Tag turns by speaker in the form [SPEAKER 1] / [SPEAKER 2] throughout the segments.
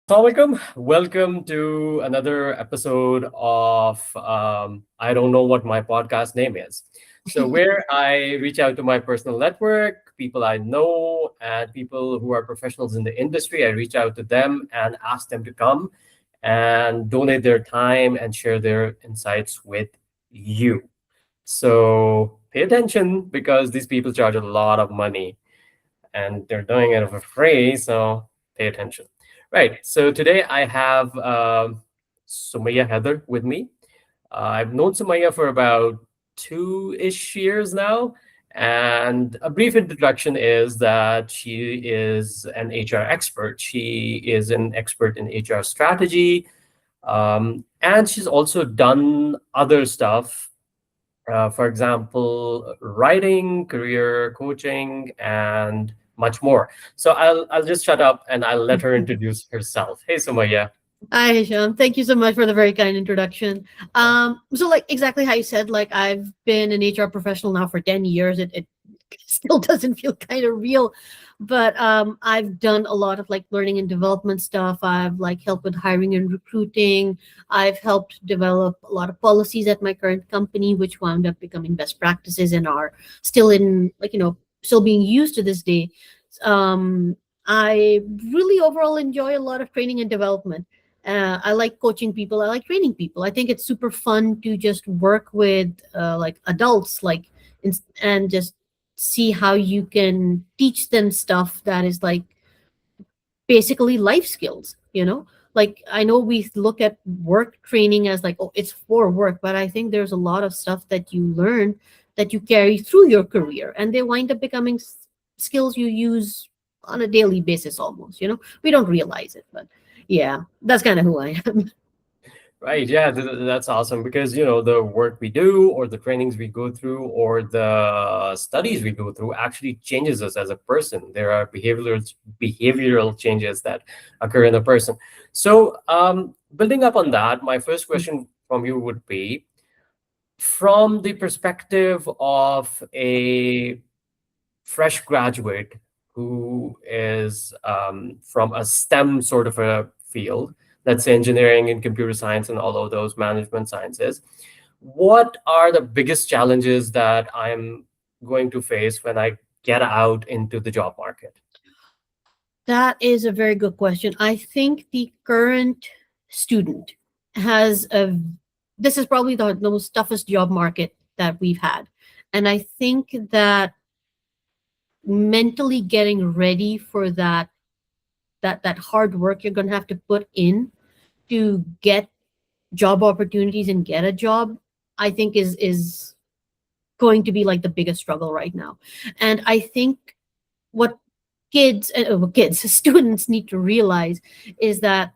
[SPEAKER 1] Assalamualaikum. Welcome to another episode of I don't know what my podcast name is. So, where I reach out to my personal network, people I know, and people who are professionals in the industry. I reach out to them and ask them to come and donate their time and share their insights with you. So, pay attention because these people charge a lot of money and they're doing it for free. So pay attention. Right. So today I have Sumayyah Haider with me. I've known Sumayyah for about 2-ish years now. And a brief introduction is that she is an HR expert. She is an expert in HR strategy. And she's also done other stuff, for example, writing, career coaching, and much more. So I'll just shut up and I'll let her introduce herself. Hey, Sumaya.
[SPEAKER 2] Hi, Hisham. Thank you so much for the very kind introduction. So like exactly how you said, like I've been an HR professional now for 10 years. It still doesn't feel kind of real, but I've done a lot of like learning and development stuff. I've like helped with hiring and recruiting. I've helped develop a lot of policies at my current company, which wound up becoming best practices and are still in still being used to this day. Um, I really overall enjoy a lot of training and development. I like coaching people. I like training people. I think it's super fun to just work with like adults, and just see how you can teach them stuff that is like basically life skills. Like I know we look at work training as like, oh, it's for work, but I think there's a lot of stuff that you learn that you carry through your career, and they wind up becoming skills you use on a daily basis almost. We don't realize it, but yeah, that's kind of who I am.
[SPEAKER 1] Right. Yeah, that's awesome because, the work we do or the trainings we go through or the studies we go through actually changes us as a person. There are behavioral changes that occur in a person. So, building up on that, my first question from you would be, from the perspective of a fresh graduate who is from a STEM sort of a field, let's say engineering and computer science and all of those management sciences, what are the biggest challenges that I'm going to face when I get out into the job market?
[SPEAKER 2] That is a very good question. I think the current student has a this is probably the most toughest job market that we've had. And I think that mentally getting ready for that hard work you're going to have to put in to get job opportunities and get a job, I think is going to be like the biggest struggle right now. And I think what students need to realize is that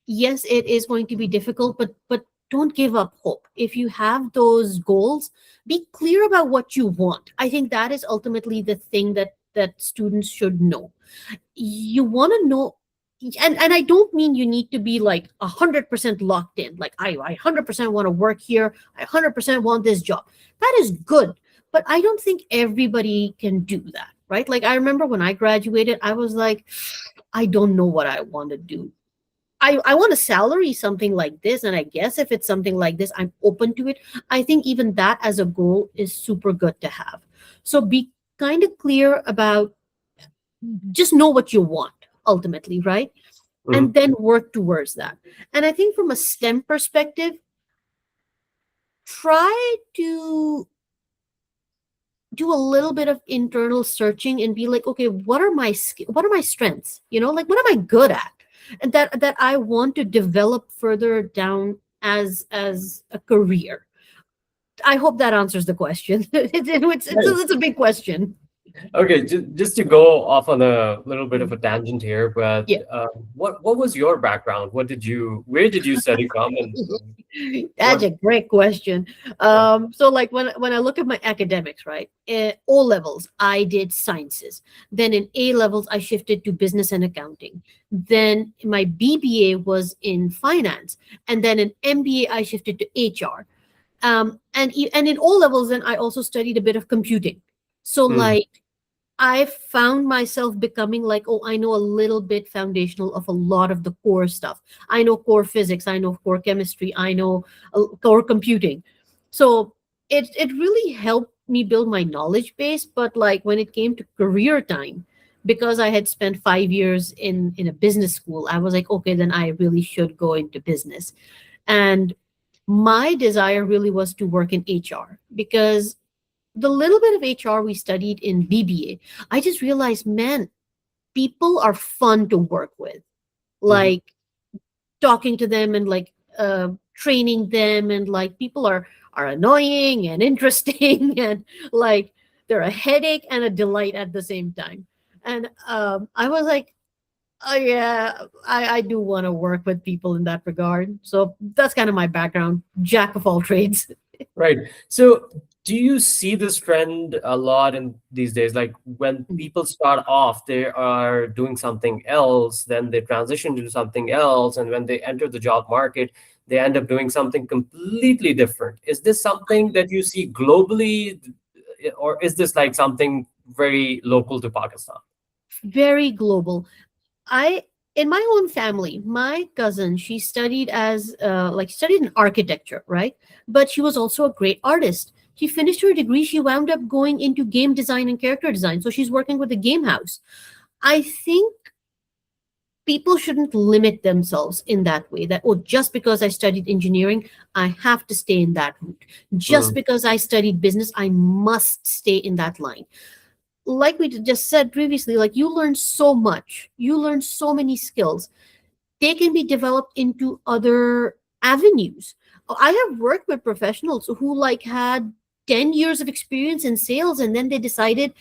[SPEAKER 2] yes, it is going to be difficult, but don't give up hope. If you have those goals, be clear about what you want. I think that is ultimately the thing that students should know. You want to know, and I don't mean you need to be like 100% locked in. Like I 100% want to work here. I 100% want this job. That is good, but I don't think everybody can do that, right? Like I remember when I graduated, I was like, I don't know what I want to do. I want a salary something like this, and I guess if it's something like this, I'm open to it. I think even that as a goal is super good to have. So be kind of clear about, just know what you want ultimately, right? And
[SPEAKER 1] Mhm.
[SPEAKER 2] then work towards that. And I think from a STEM perspective, try to do a little bit of internal searching and be like, okay, what are my strengths? Like what am I good at? And that I want to develop further down as a career. I hope that answers the question. It's a big question.
[SPEAKER 1] Okay, just to go off on a little bit of a tangent here, but
[SPEAKER 2] Yeah.
[SPEAKER 1] what was your background? Where did you study from, and
[SPEAKER 2] That's
[SPEAKER 1] what?
[SPEAKER 2] a great question. So like when I look at my academics, right? O levels, I did sciences. Then in A levels, I shifted to business and accounting. Then my BBA was in finance, and then in MBA, I shifted to HR. And in O levels, then I also studied a bit of computing. So
[SPEAKER 1] Mm,
[SPEAKER 2] like I found myself becoming like, oh, I know a little bit foundational of a lot of the core stuff. I know core physics, I know core chemistry, I know core computing. So it really helped me build my knowledge base. But like when it came to career time, because I had spent 5 years in a business school, I was like, okay, then I really should go into business. And my desire really was to work in HR because the little bit of HR we studied in BBA, I just realized, man, people are fun to work with.
[SPEAKER 1] Mhm.
[SPEAKER 2] Like talking to them and like training them, and like people are annoying and interesting and like they're a headache and a delight at the same time. And I was like, oh yeah, I do want to work with people in that regard. So that's kind of my background, jack of all trades.
[SPEAKER 1] Right. So, do you see this trend a lot in these days? Like when people start off, they are doing something else, then they transition to something else, and when they enter the job market, they end up doing something completely different. Is this something that you see globally, or is this like something very local to Pakistan?
[SPEAKER 2] Very global. I In my own family, my cousin, she studied as like studied in architecture, right? But she was also a great artist. She finished her degree. She wound up going into game design and character design. So she's working with a game house. I think people shouldn't limit themselves in that way, that, oh, just because I studied engineering, I have to stay in that route. Just
[SPEAKER 1] Mm,
[SPEAKER 2] because I studied business, I must stay in that line. Like we just said previously, like you learn so many skills, they can be developed into other avenues. I have worked with professionals who like had 10 years of experience in sales, and then they decided,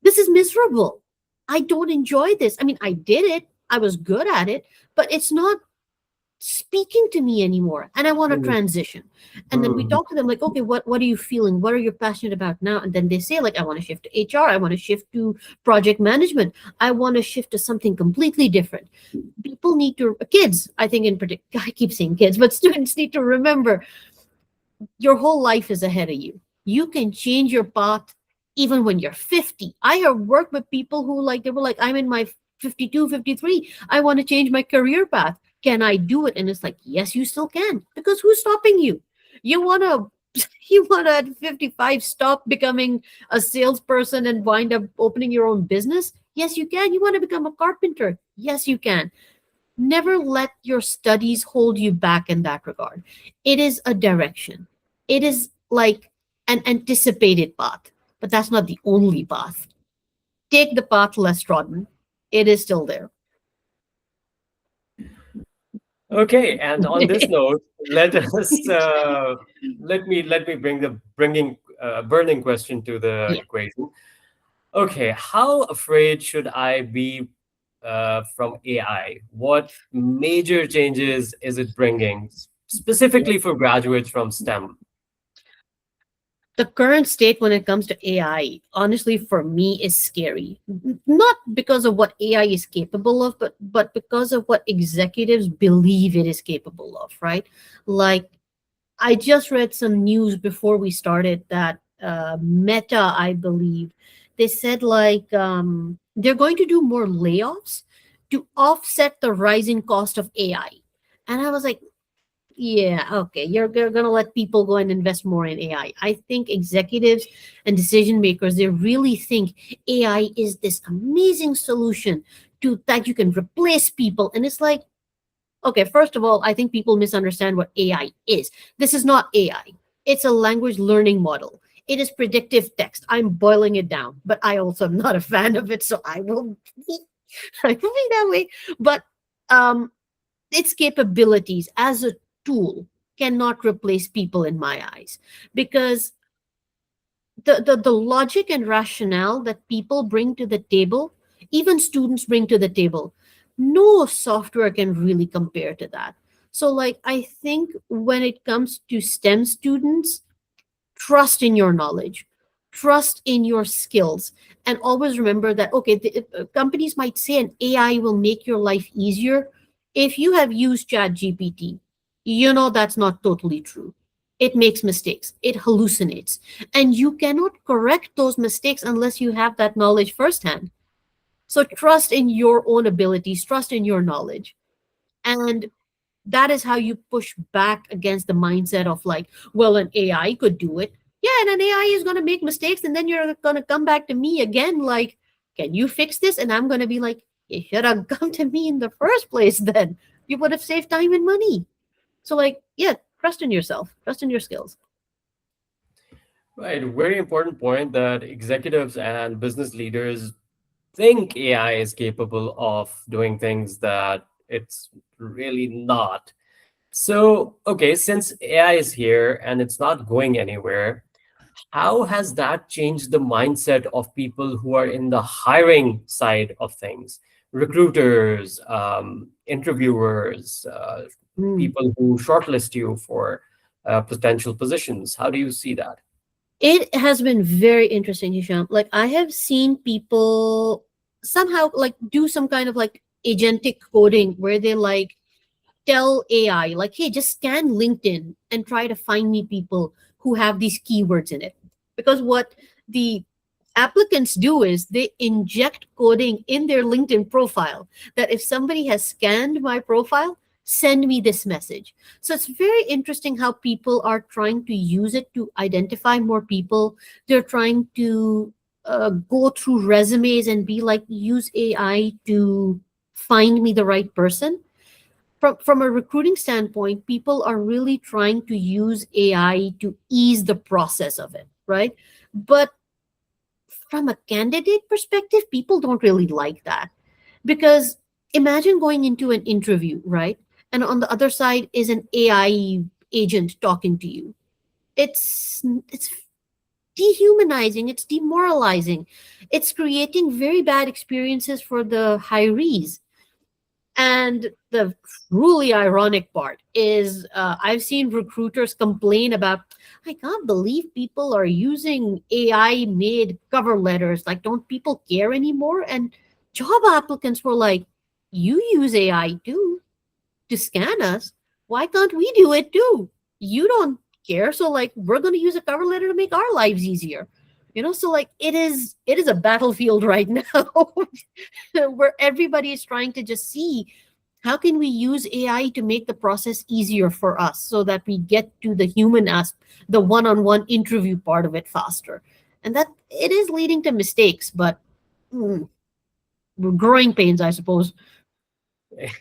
[SPEAKER 2] this is miserable, I don't enjoy this. I mean, I did it, I was good at it, but it's not speaking to me anymore, and I want to
[SPEAKER 1] mm,
[SPEAKER 2] transition. And then we
[SPEAKER 1] mm.
[SPEAKER 2] talk to them like, okay, what are you feeling, what are you passionate about now? And then they say like, I want to shift to HR, I want to shift to project management, I want to shift to something completely different. People need to, kids, I think in particular, I keep saying kids, but students need to remember, your whole life is ahead of you. You can change your path even when you're 50. I have worked with people who like, they were like, I'm in my 52, 53. I want to change my career path. Can I do it? And it's like, yes, you still can. Because who's stopping you? You want to you want to at 55 stop becoming a salesperson and wind up opening your own business? Yes, you can. You want to become a carpenter? Yes, you can. Never let your studies hold you back in that regard. It is a direction. It is like an anticipated path, but that's not the only path. Take the path less trodden. It is still there.
[SPEAKER 1] Okay, and on this note, let us let me bringing burning question to the
[SPEAKER 2] Yeah.
[SPEAKER 1] equation. Okay, how afraid should I be from AI? What major changes is it bringing, specifically for graduates from STEM?
[SPEAKER 2] The current state when it comes to AI, honestly, for me, is scary. Not because of what AI is capable of, but because of what executives believe it is capable of, right? Like, I just read some news before we started that Meta, I believe, they said like they're going to do more layoffs to offset the rising cost of AI. And I was like, yeah, okay, you're going to let people go and invest more in AI. I think executives and decision makers, they really think AI is this amazing solution to that you can replace people. And it's like, okay, first of all, I think people misunderstand what AI is. This is not AI. It's a language learning model. It is predictive text. I'm boiling it down, but I also am not a fan of it, so I will I will be that way. But um, its capabilities as a tool cannot replace people in my eyes, because the logic and rationale that people bring to the table, even students bring to the table, no software can really compare to that. So like, I think when it comes to STEM students, trust in your knowledge, trust in your skills, and always remember that, okay, companies might say an AI will make your life easier. If you have used chat gpt, you know that's not totally true. It makes mistakes, it hallucinates, and you cannot correct those mistakes unless you have that knowledge firsthand. So trust in your own abilities, trust in your knowledge. And that is how you push back against the mindset of like, well, an AI could do it. Yeah, and an AI is going to make mistakes, and then you're going to come back to me again, like, can you fix this? And I'm going to be like, you should have come to me in the first place then. You would have saved time and money. So, like, yeah, trust in yourself, trust in your skills.
[SPEAKER 1] Right, very important point that executives and business leaders think AI is capable of doing things that it's really not. So, okay, since AI is here and it's not going anywhere, how has that changed the mindset of people who are in the hiring side of things? Recruiters, interviewers,
[SPEAKER 2] Mm.
[SPEAKER 1] people who shortlist you for potential positions. How do you see that?
[SPEAKER 2] It has been very interesting, Hisham. Like, I have seen people somehow like do some kind of like agentic coding where they like tell AI, like, hey, just scan LinkedIn and try to find me people who have these keywords in it. Because what the applicants do is they inject coding in their LinkedIn profile that if somebody has scanned my profile, send me this message. So it's very interesting how people are trying to use it to identify more people. They're trying to go through resumes and be like, use AI to find me the right person. From a recruiting standpoint, people are really trying to use AI to ease the process of it, right? But from a candidate perspective, people don't really like that because imagine going into an interview, right? And on the other side is an AI agent talking to you. It's dehumanizing, it's demoralizing. It's creating very bad experiences for the hirees. And the truly ironic part is I've seen recruiters complain about, I can't believe people are using AI made cover letters. Like, don't people care anymore? And job applicants were like, you use AI too to scan us. Why can't we do it too? You don't care. So, like, we're going to use a cover letter to make our lives easier. So like it is a battlefield right now where everybody is trying to just see how can we use AI to make the process easier for us so that we get to the human the one-on-one interview part of it faster. And that it is leading to mistakes, but mm, growing pains, I suppose.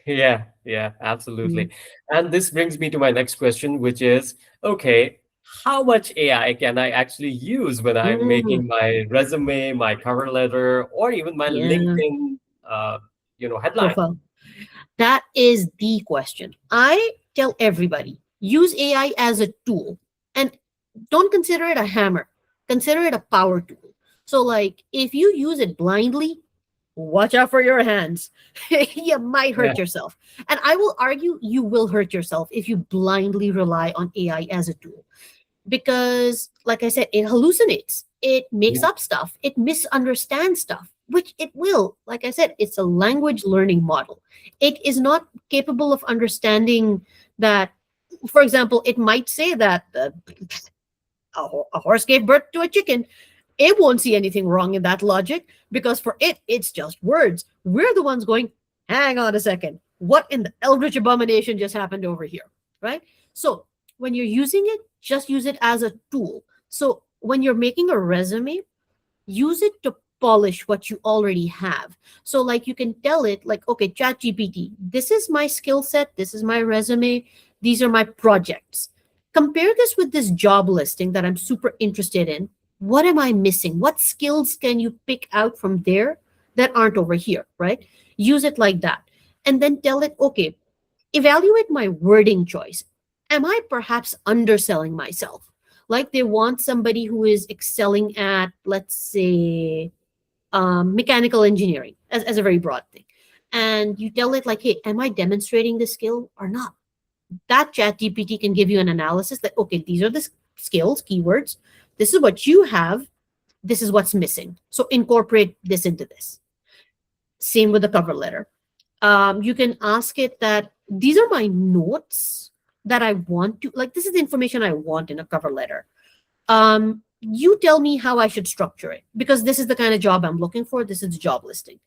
[SPEAKER 1] Yeah, yeah, absolutely.
[SPEAKER 2] Mm.
[SPEAKER 1] And this brings me to my next question, which is, okay, how much AI can I actually use when I'm
[SPEAKER 2] Mm.
[SPEAKER 1] making my resume, my cover letter, or even my
[SPEAKER 2] Yeah,
[SPEAKER 1] LinkedIn, headline?
[SPEAKER 2] profile. That is the question. I tell everybody, use AI as a tool and don't consider it a hammer. Consider it a power tool. So like if you use it blindly, watch out for your hands. You might
[SPEAKER 1] Yeah,
[SPEAKER 2] hurt yourself. And I will argue you will hurt yourself if you blindly rely on AI as a tool. Because, like I said, it hallucinates, it makes
[SPEAKER 1] yeah,
[SPEAKER 2] up stuff, it misunderstands stuff, which it will. Like I said, it's a language learning model. It is not capable of understanding that, for example, it might say that a horse gave birth to a chicken. It won't see anything wrong in that logic because for it, it's just words. We're the ones going, hang on a second. What in the eldritch abomination just happened over here? Right? So when you're using it, just use it as a tool. So when you're making a resume, use it to polish what you already have. So like you can tell it like, okay, chat GPT, this is my skill set, this is my resume, these are my projects. Compare this with this job listing that I'm super interested in. What am I missing? What skills can you pick out from there that aren't over here, right? Use it like that. And then tell it, okay, evaluate my wording choice. Am I perhaps underselling myself? Like they want somebody who is excelling at, let's say, mechanical engineering as a very broad thing. And you tell it, like, hey, am I demonstrating this skill or not? That chat GPT can give you an analysis that, okay, these are the skills, keywords. This is what you have. This is what's missing. So incorporate this into this. Same with the cover letter. You can ask it that these are my notes, that I want to, like, this is the information I want in a cover letter. You tell me how I should structure it, because this is the kind of job I'm looking for. This is the job listing.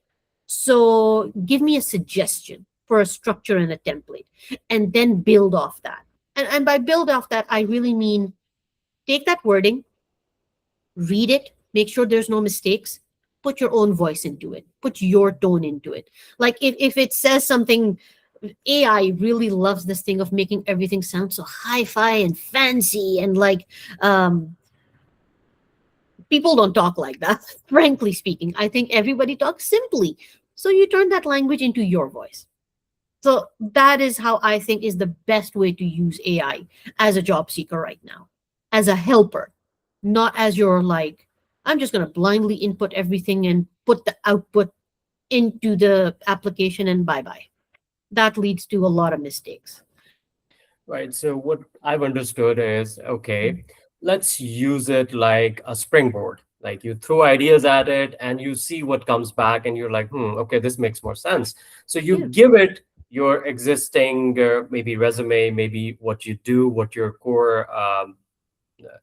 [SPEAKER 2] So give me a suggestion for a structure and a template, and then build off that. And by build off that, I really mean take that wording, read it, make sure there's no mistakes, put your own voice into it, put your tone into it. Like if it says something, AI really loves this thing of making everything sound so hi-fi and fancy and like people don't talk like that. Frankly speaking, I think everybody talks simply. So you turn that language into your voice. So that is how I think is the best way to use AI as a job seeker right now, as a helper, not as your like, I'm just going to blindly input everything and put the output into the application and bye bye. That leads to a lot of mistakes.
[SPEAKER 1] Right. So what I've understood is, okay, let's use it like a springboard. Like you throw ideas at it and you see what comes back, and you're like, okay, this makes more sense. So you
[SPEAKER 2] Yeah.
[SPEAKER 1] give it your existing maybe resume, maybe what you do, what your core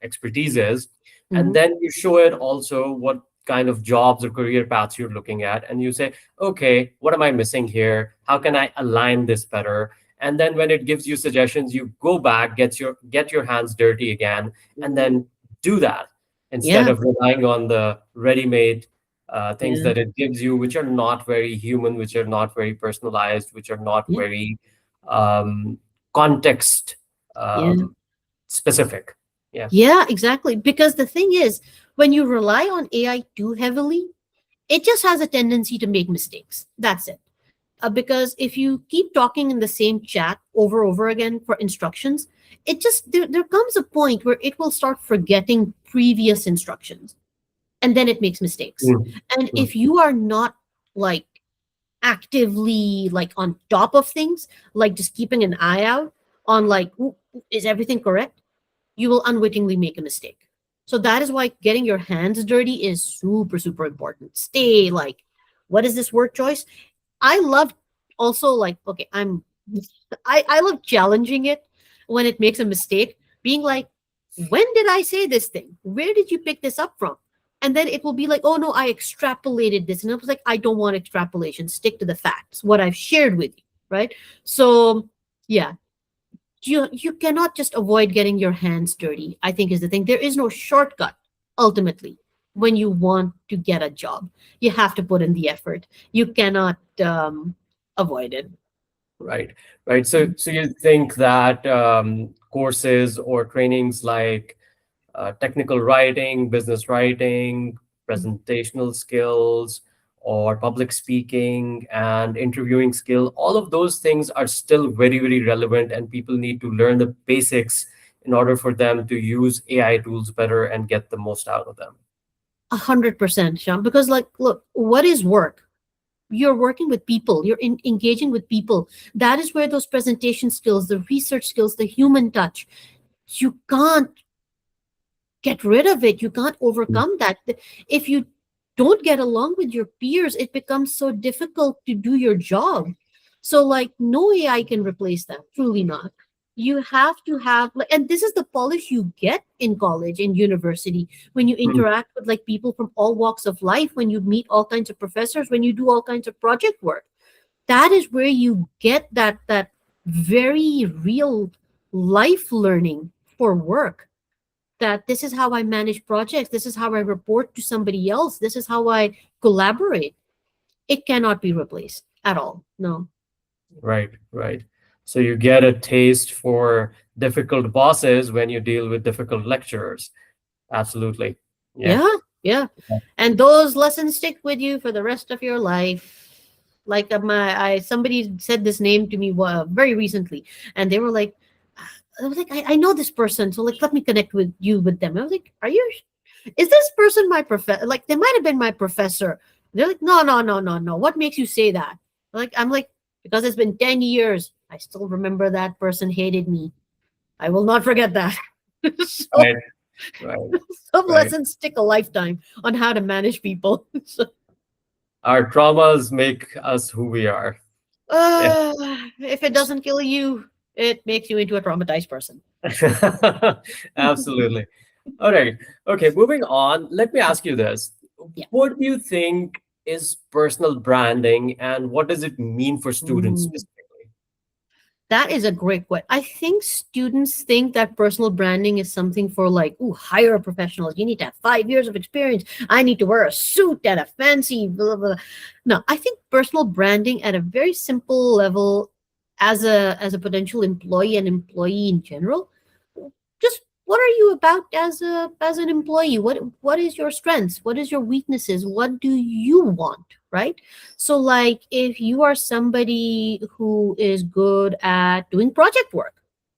[SPEAKER 1] expertise is, and
[SPEAKER 2] Hmm.
[SPEAKER 1] then you show it also what kind of jobs or career paths you're looking at, and you say, okay, what am I missing here, how can I align this better? And then when it gives you suggestions, you go back, get your hands dirty again, and then do that instead
[SPEAKER 2] Yeah.
[SPEAKER 1] of relying on the ready-made things
[SPEAKER 2] Yeah.
[SPEAKER 1] that it gives you, which are not very human, which are not very personalized, which are not
[SPEAKER 2] Yeah.
[SPEAKER 1] very um, context
[SPEAKER 2] Yeah.
[SPEAKER 1] specific. Yeah.
[SPEAKER 2] Yeah, exactly. Because the thing is, when you rely on AI too heavily, it just has a tendency to make mistakes. That's it. Because if you keep talking in the same chat over again for instructions, it just there comes a point where it will start forgetting previous instructions, and then it makes mistakes.
[SPEAKER 1] Mm,
[SPEAKER 2] And
[SPEAKER 1] mm,
[SPEAKER 2] if you are not like actively like on top of things, like just keeping an eye out on like, is everything correct, you will unwittingly make a mistake. So that is why getting your hands dirty is super, super important. Stay like, what is this word choice? I love also like, okay, I love challenging it when it makes a mistake, being like, when did I say this thing? Where did you pick this up from? And then it will be like, oh no, I extrapolated this. And I was like, I don't want extrapolation. Stick to the facts, what I've shared with you. Right. So yeah, you cannot just avoid getting your hands dirty, I think is the thing. There is no shortcut ultimately when you want to get a job. You have to put in the effort. You cannot avoid it.
[SPEAKER 1] right, right. So you think that courses or trainings like technical writing, business writing, presentational skills, or public speaking and interviewing skill, all of those things are still very, very relevant, and people need to learn the basics in order for them to use AI tools better and get the most out of them.
[SPEAKER 2] 100%, Sean. Because like, look, what is work? You're working with people, engaging with people. That is where those presentation skills, the research skills, the human touch, you can't get rid of it. You can't overcome that. If you don't get along with your peers, it becomes so difficult to do your job. So, like, no AI can replace that. Truly not. You have to have, like, and this is the polish you get in college and university when you
[SPEAKER 1] Mm,
[SPEAKER 2] interact with like people from all walks of life, when you meet all kinds of professors, when you do all kinds of project work. That is where you get that very real life learning for work, that this is how I manage projects, this is how I report to somebody else, this is how I collaborate. It cannot be replaced at all. No.
[SPEAKER 1] right, right. So you get a taste for difficult bosses when you deal with difficult lecturers. Absolutely. Yeah.
[SPEAKER 2] Yeah, yeah. And those lessons stick with you for the rest of your life. Like my I somebody said this name to me very recently, and they were like, I was like, I know this person, so like let me connect with you with them. I was like, are you, is this person my professor? Like they might have been my professor. They're like, no, no, no, no, no. What makes you say that? Like I'm like, because it's been 10 years. I still remember that person hated me. I will not forget that. So
[SPEAKER 1] Right, right,
[SPEAKER 2] some
[SPEAKER 1] right.
[SPEAKER 2] lessons stick a lifetime on how to manage people. So,
[SPEAKER 1] Our traumas make us who we are. Yeah.
[SPEAKER 2] if it doesn't kill you, it makes you into a traumatized person.
[SPEAKER 1] Absolutely. All right. Okay, moving on. Let me ask you this.
[SPEAKER 2] Yeah.
[SPEAKER 1] What do you think is personal branding and what does it mean for students
[SPEAKER 2] Ooh.
[SPEAKER 1] specifically?
[SPEAKER 2] That is a great question. I think students think that personal branding is something for like, ooh, higher professionals. You need to have 5 years of experience. I need to wear a suit and a fancy blah, blah, blah. No, I think personal branding at a very simple level as a potential employee and employee in general, just what are you about as an employee? What is your strengths? What is your weaknesses? What do you want? Right? So, like, if you are somebody who is good at doing project work,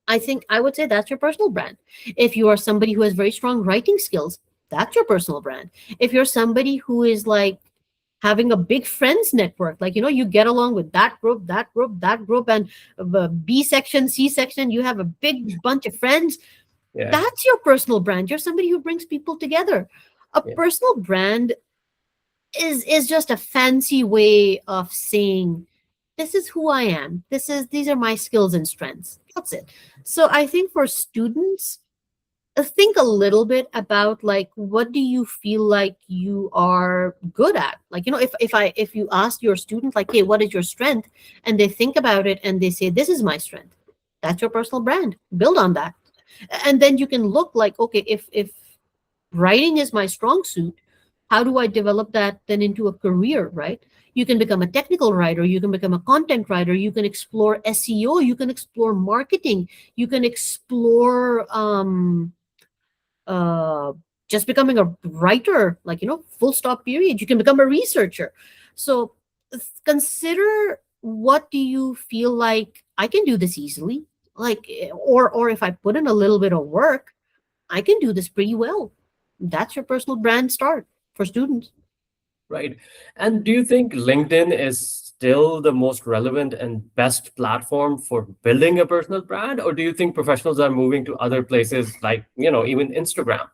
[SPEAKER 2] I think I would say that's your personal brand. If you are somebody who has very strong writing skills, that's your personal brand. If you're somebody who is like having a big friends network, like, you get along with that group, that group, that group, and B section, C section, you have a big bunch of friends,
[SPEAKER 1] Yeah.
[SPEAKER 2] that's your personal brand. You're somebody who brings people together. A
[SPEAKER 1] Yeah.
[SPEAKER 2] personal brand is just a fancy way of saying this is who I am. These are my skills and strengths. That's it. So I think for students, think a little bit about like what do you feel like you are good at? Like, if you ask your student like, hey, what is your strength? And they think about it and they say, this is my strength. That's your personal brand. Build on that. And then you can look like, okay, if writing is my strong suit, how do I develop that then into a career, right? You can become a technical writer, you can become a content writer, you can explore SEO, you can explore marketing, you can explore uh just becoming a writer, like, full stop period. You can become a researcher. So consider, what do you feel like I can do this easily? Like, or if I put in a little bit of work, I can do this pretty well. That's your personal brand start for students.
[SPEAKER 1] Right. And do you think LinkedIn is still the most relevant and best platform for building a personal brand? Or do you think professionals are moving to other places like, even Instagram?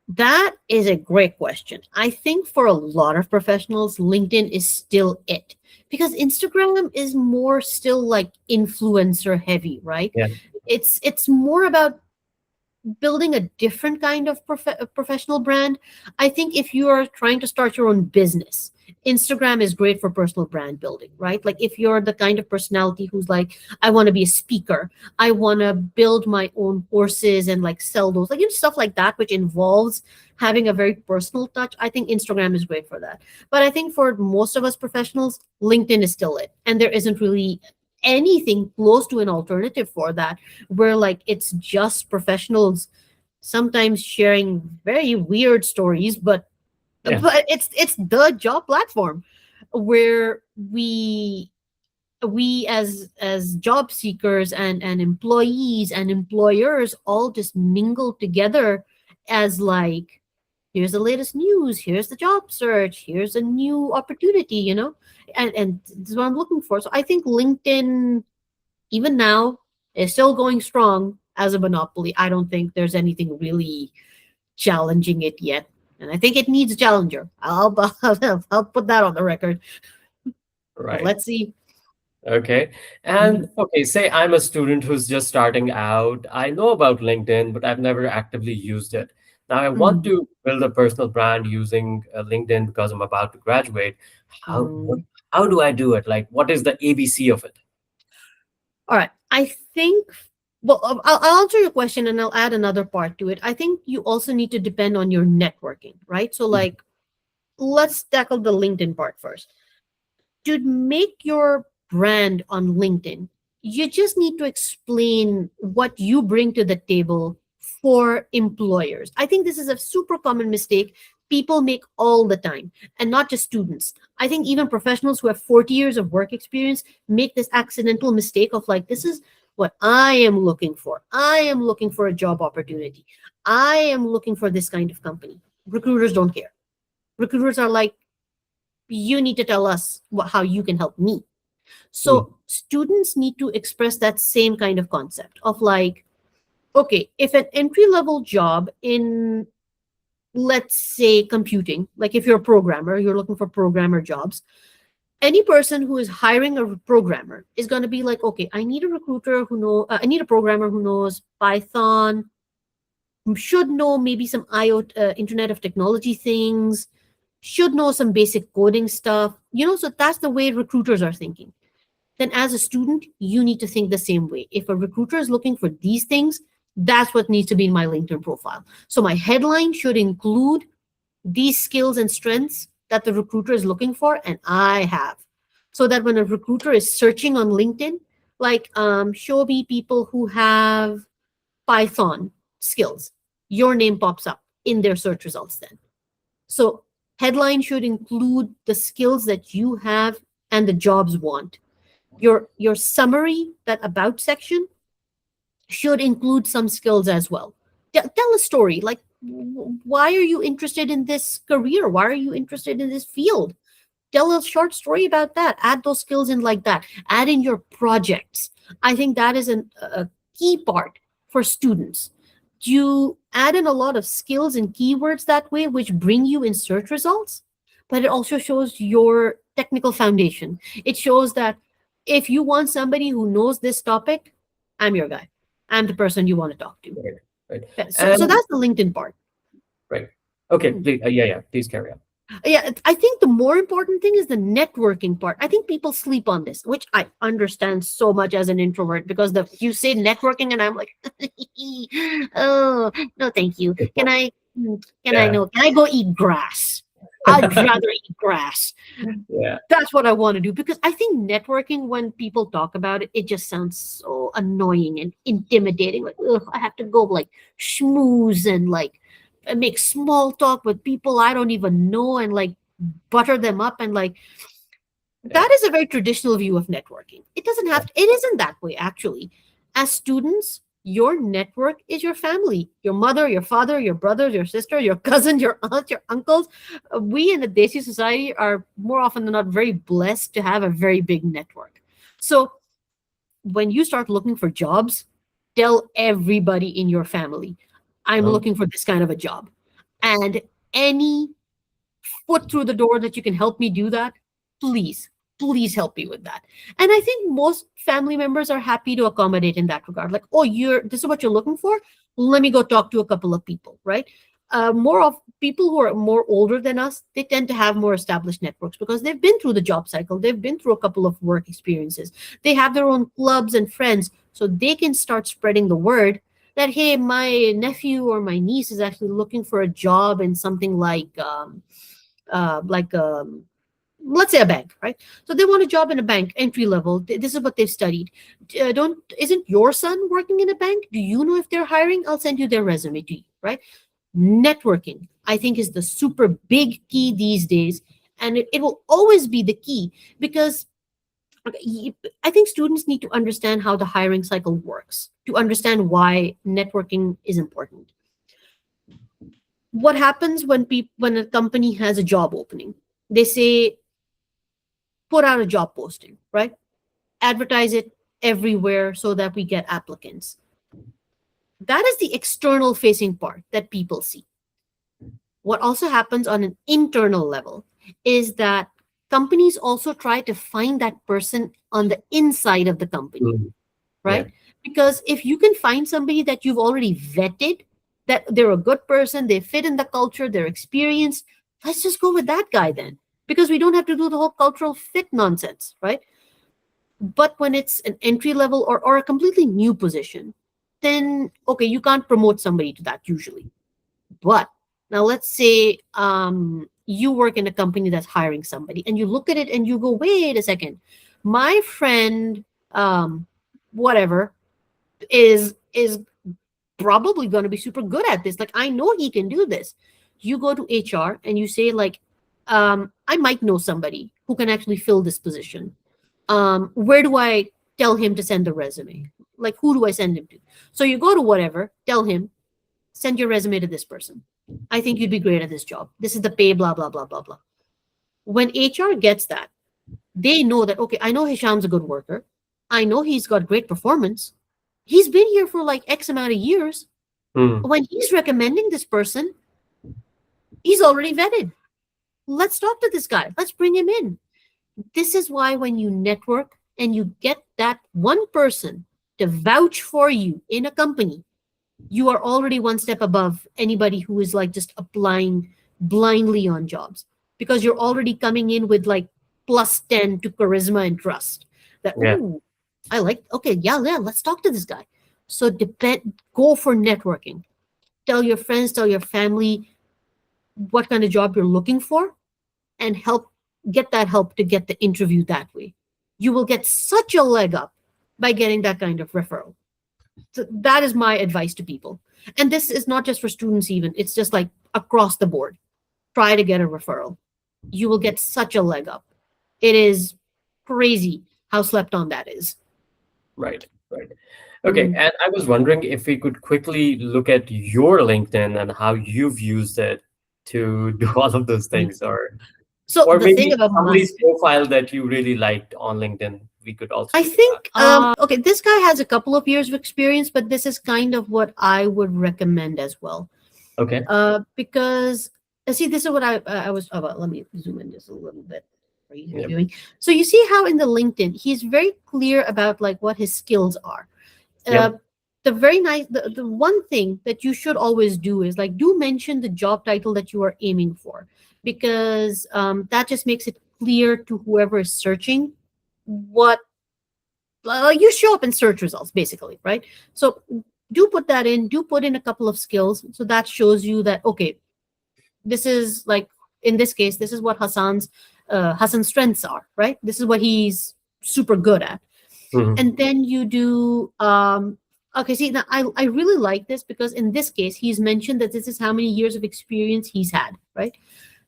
[SPEAKER 2] That is a great question. I think for a lot of professionals, LinkedIn is still it, because Instagram is more still like influencer heavy, right?
[SPEAKER 1] Yeah.
[SPEAKER 2] It's more about building a different kind of professional brand. I think if you are trying to start your own business, Instagram is great for personal brand building, right? Like if you're the kind of personality who's like, I want to be a speaker, I want to build my own courses and like sell those, like, stuff like that, which involves having a very personal touch. I think Instagram is great for that. But I think for most of us professionals, LinkedIn is still it. And there isn't really anything close to an alternative for that, where like it's just professionals sometimes sharing very weird stories, but
[SPEAKER 1] Yeah.
[SPEAKER 2] it's the job platform where we as job seekers and employees and employers all just mingle together as like, here's the latest news, here's the job search, here's a new opportunity, and this is what I'm looking for. So I think LinkedIn, even now, is still going strong as a monopoly. I don't think there's anything really challenging it yet. And I think it needs a challenger. I'll put that on the record. But
[SPEAKER 1] Right.
[SPEAKER 2] let's see.
[SPEAKER 1] Okay. And
[SPEAKER 2] Mhm.
[SPEAKER 1] okay, say I'm a student who's just starting out. I know about LinkedIn, but I've never actively used it. Now I want
[SPEAKER 2] Mhm.
[SPEAKER 1] to build a personal brand using LinkedIn because I'm about to graduate. How what,
[SPEAKER 2] Mhm.
[SPEAKER 1] how do I do it? Like, what is the ABC of it?
[SPEAKER 2] All right. I think, well, I'll answer your question and I'll add another part to it. I think you also need to depend on your networking, right? So, like, let's tackle the LinkedIn part first. To make your brand on LinkedIn, you just need to explain what you bring to the table for employers. I think this is a super common mistake people make all the time, and not just students. I think even professionals who have 40 years of work experience make this accidental mistake of like, this is what I am looking for. I am looking for a job opportunity. I am looking for this kind of company. Recruiters don't care. Recruiters are like, you need to tell us how you can help me.
[SPEAKER 1] Mm.
[SPEAKER 2] So students need to express that same kind of concept of like, okay, if an entry level job in, let's say, computing, like if you're a programmer, you're looking for programmer jobs, Any person who is hiring a programmer is going to be like, okay, I need a recruiter who know, I need a programmer who knows Python, should know maybe some IoT, Internet of Technology things, should know some basic coding stuff. So that's the way recruiters are thinking. Then as a student, you need to think the same way. If a recruiter is looking for these things, that's what needs to be in my LinkedIn profile. So my headline should include these skills and strengths that the recruiter is looking for and I have. So that when a recruiter is searching on LinkedIn, like show me people who have Python skills, your name pops up in their search results then. So headline should include the skills that you have and the jobs want. Your summary, that about section, should include some skills as well. Tell a story, like why are you interested in this career? Why are you interested in this field? Tell a short story about that. Add those skills in like that. Add in your projects. I think that is a key part for students. You add in a lot of skills and keywords that way, which bring you in search results, but it also shows your technical foundation. It shows that if you want somebody who knows this topic, I'm your guy. I'm the person you want to talk to.
[SPEAKER 1] Right. Right.
[SPEAKER 2] Yeah, so
[SPEAKER 1] And
[SPEAKER 2] that's the LinkedIn part.
[SPEAKER 1] right. Okay.
[SPEAKER 2] Hmm.
[SPEAKER 1] Yeah. Please carry on.
[SPEAKER 2] Yeah, I think the more important thing is the networking part. I think people sleep on this, which I understand so much as an introvert, because you say networking and I'm like, oh no, thank you.
[SPEAKER 1] Yeah.
[SPEAKER 2] Can I go eat grass? I'd rather eat grass.
[SPEAKER 1] Yeah.
[SPEAKER 2] That's what I want to do, because I think networking, when people talk about it, it just sounds so annoying and intimidating. Like, ugh, I have to go like schmooze and like make small talk with people I don't even know and like butter them up, and like
[SPEAKER 1] Yeah.
[SPEAKER 2] that is a very traditional view of networking. It doesn't have to, it isn't that way actually. As students, your network is your family, your mother, your father, your brother, your sister, your cousin, your aunt, your uncles. We in the Desi society are more often than not very blessed to have a very big network. So when you start looking for jobs, tell everybody in your family, I'm
[SPEAKER 1] Uh-huh.
[SPEAKER 2] looking for this kind of a job. And any foot through the door that you can help me do that, please, please help me with that. And I think most family members are happy to accommodate in that regard. Like, oh, this is what you're looking for. Let me go talk to a couple of people, right? More of people who are more older than us, they tend to have more established networks because they've been through the job cycle. They've been through a couple of work experiences. They have their own clubs and friends, so they can start spreading the word that, hey, my nephew or my niece is actually looking for a job in something like let's say a bank, right? So they want a job in a bank, entry level. This is what they've studied. Don't Isn't your son working in a bank? Do you know if they're hiring? I'll send you their resume to you, right? Networking, I think, is the super big key these days, and it will always be the key, because okay, I think students need to understand how the hiring cycle works to understand why networking is important. What happens when a company has a job opening? They say, put out a job posting, right? Advertise it everywhere so that we get applicants. That is the external facing part that people see. What also happens on an internal level is that companies also try to find that person on the inside of the company,
[SPEAKER 1] Mhm. Yeah.
[SPEAKER 2] right? Because if you can find somebody that you've already vetted, that they're a good person, they fit in the culture, they're experienced, let's just go with that guy then. Because we don't have to do the whole cultural fit nonsense, right? But when it's an entry level or a completely new position, then okay, you can't promote somebody to that usually. But now let's say you work in a company that's hiring somebody and you look at it and you go, wait a second, my friend, whatever, is probably going to be super good at this. Like, I know he can do this. You go to HR and you say, like, I might know somebody who can actually fill this position. Where do I tell him to send the resume? Like, who do I send him to? So you go to whatever, tell him, send your resume to this person. I think you'd be great at this job. This is the pay, blah, blah, blah, blah, blah. When HR gets that, they know that, okay, I know Hisham's a good worker. I know he's got great performance. He's been here for like X amount of years.
[SPEAKER 1] Mm.
[SPEAKER 2] When he's recommending this person, he's already vetted. Let's talk to this guy. Let's bring him in. This is why when you network and you get that one person to vouch for you in a company, you are already one step above anybody who is like just applying blindly on jobs, because you're already coming in with like plus 10 to charisma and trust that,
[SPEAKER 1] Yeah.
[SPEAKER 2] ooh, I like, okay, yeah, yeah, let's talk to this guy. So go for networking. Tell your friends, tell your family what kind of job you're looking for, and get that help to get the interview that way. You will get such a leg up by getting that kind of referral. So that is my advice to people. And this is not just for students, even, it's just like across the board. Try to get a referral. You will get such a leg up. It is crazy how slept on that is.
[SPEAKER 1] Right. Right. Okay.
[SPEAKER 2] Mm.
[SPEAKER 1] And I was wondering if we could quickly look at your LinkedIn and how you've used it to do all of those things,
[SPEAKER 2] So
[SPEAKER 1] or
[SPEAKER 2] the thing
[SPEAKER 1] maybe
[SPEAKER 2] about my,
[SPEAKER 1] somebody's profile that you really liked on LinkedIn. We could also
[SPEAKER 2] I
[SPEAKER 1] look at that.
[SPEAKER 2] think, okay, this guy has a couple of years of experience, but this is kind of what I would recommend as well.
[SPEAKER 1] Okay.
[SPEAKER 2] Because see, this is what I was. Oh, well, let me zoom in just a little bit for easier
[SPEAKER 1] Yep.
[SPEAKER 2] viewing. So you see how in the LinkedIn he's very clear about like what his skills are. Uh,
[SPEAKER 1] Yep.
[SPEAKER 2] the one thing that you should always do is like do mention the job title that you are aiming for, because that just makes it clear to whoever is searching what you show up in search results basically, right? So do put that in, do put in a couple of skills, so that shows you that okay, this is like, in this case, this is what Hassan's strengths are, right? This is what he's super good at.
[SPEAKER 1] Mhm.
[SPEAKER 2] And then you do okay, see, now I really like this because in this case he's mentioned that this is how many years of experience he's had, right?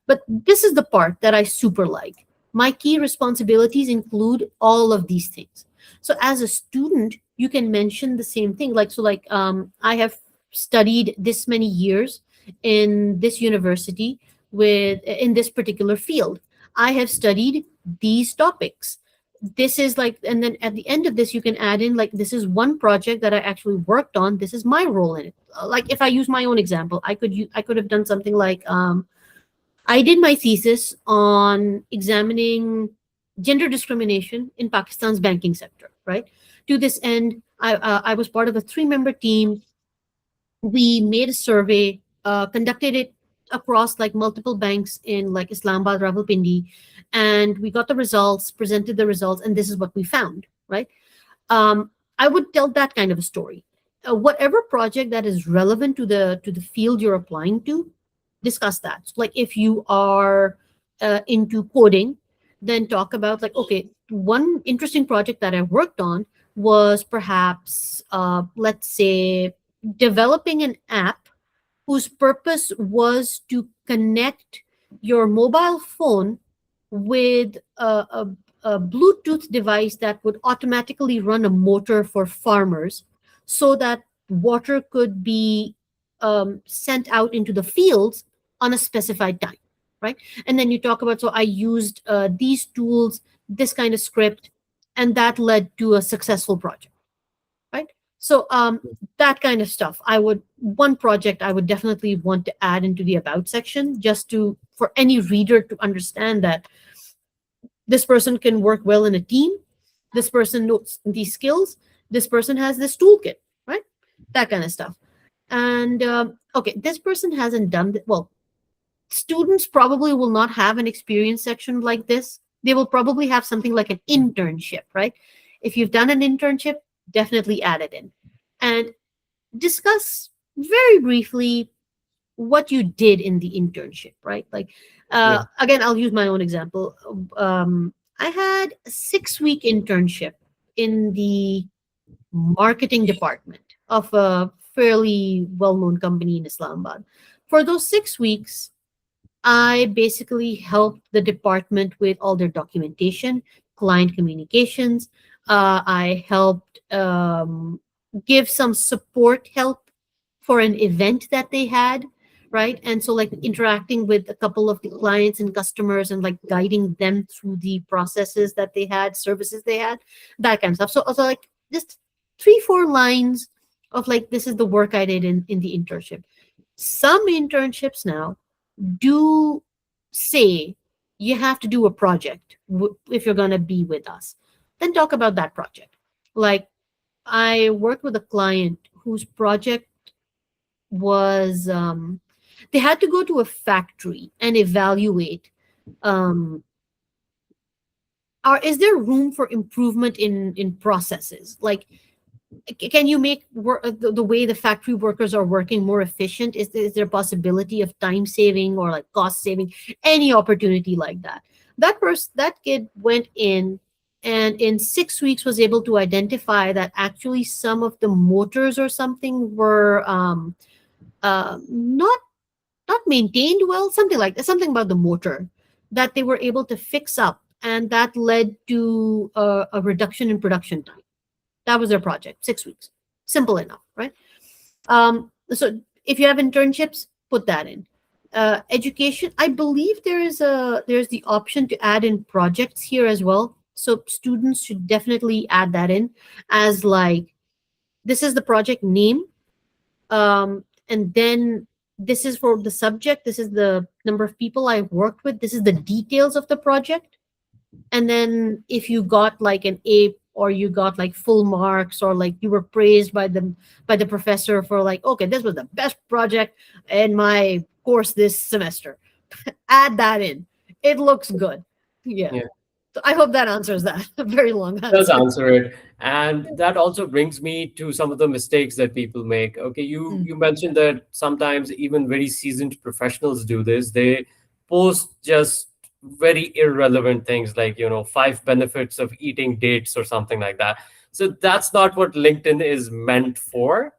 [SPEAKER 2] But this is the part that I super like. My key responsibilities include all of these things. So as a student, you can mention the same thing. Like, so like I have studied this many years in this university with in this particular field. I have studied these topics. This is like, and then at the end of this, you can add in like, this is one project that I actually worked on. This is my role in it. Like if I use my own example, I could have done something like I did my thesis on examining gender discrimination in Pakistan's banking sector, right? To this end, I was part of a three-member team. We made a survey, conducted it across like multiple banks in like Islamabad, Rawalpindi, and we got the results, presented the results, and this is what we found, right? I would tell that kind of a story. Whatever project that is relevant to the field you're applying to, discuss that. So, like if you are into coding, then talk about like, okay, one interesting project that I worked on was perhaps let's say developing an app whose purpose was to connect your mobile phone with a Bluetooth device that would automatically run a motor for farmers so that water could be sent out into the fields on a specified time, right? And then you talk about, so I used these tools, this kind of script, and that led to a successful project, right? So that kind of stuff, one project I would definitely want to add into the about section, just to for any reader to understand that this person can work well in a team, this person knows these skills, this person has this toolkit, right? That kind of stuff. And okay, this person hasn't done well, students probably will not have an experience section like this. They will probably have something like an internship, right? If you've done an internship, definitely add it in and discuss very briefly what you did in the internship, right? Like,
[SPEAKER 1] Yeah.
[SPEAKER 2] again, I'll use my own example. I had a 6 week internship in the marketing department of a fairly well known company in Islamabad. For those 6 weeks, I basically helped the department with all their documentation, client communications. I helped give some support help for an event that they had, right? And so, like, interacting with a couple of the clients and customers and like guiding them through the processes that they had, services they had, that kind of stuff. So, also, like, just 3, 4 lines of like, this is the work I did in the internship. Some internships now do say you have to do a project if you're going to be with us. Then talk about that project. Like, I worked with a client whose project was they had to go to a factory and evaluate, um, is there room for improvement in processes? Like, can you make the way the factory workers are working more efficient? Is there a possibility of time saving or like cost saving? Any opportunity like that? That kid went in, and in 6 weeks was able to identify that actually some of the motors or something were not maintained well, something like that, something about the motor that they were able to fix up, and that led to a reduction in production time. That was their project, 6 weeks. Simple enough, right? So if you have internships, put that in. Education, I believe there's the option to add in projects here as well. So students should definitely add that in as like, this is the project name, and then this is for the subject, this is the number of people I've worked with, this is the details of the project. And then if you got like an A, or you got like full marks, or like you were praised by the professor for like, okay, this was the best project in my course this semester, add that in. It looks good. Yeah.
[SPEAKER 1] Yeah.
[SPEAKER 2] So I hope that answers that. A very long
[SPEAKER 1] Does
[SPEAKER 2] answer.
[SPEAKER 1] answer it. And that also brings me to some of the mistakes that people make. Okay, you
[SPEAKER 2] Mm.
[SPEAKER 1] mentioned that sometimes even very seasoned professionals do this. They post just very irrelevant things like, 5 benefits of eating dates or something like that. So that's not what LinkedIn is meant for.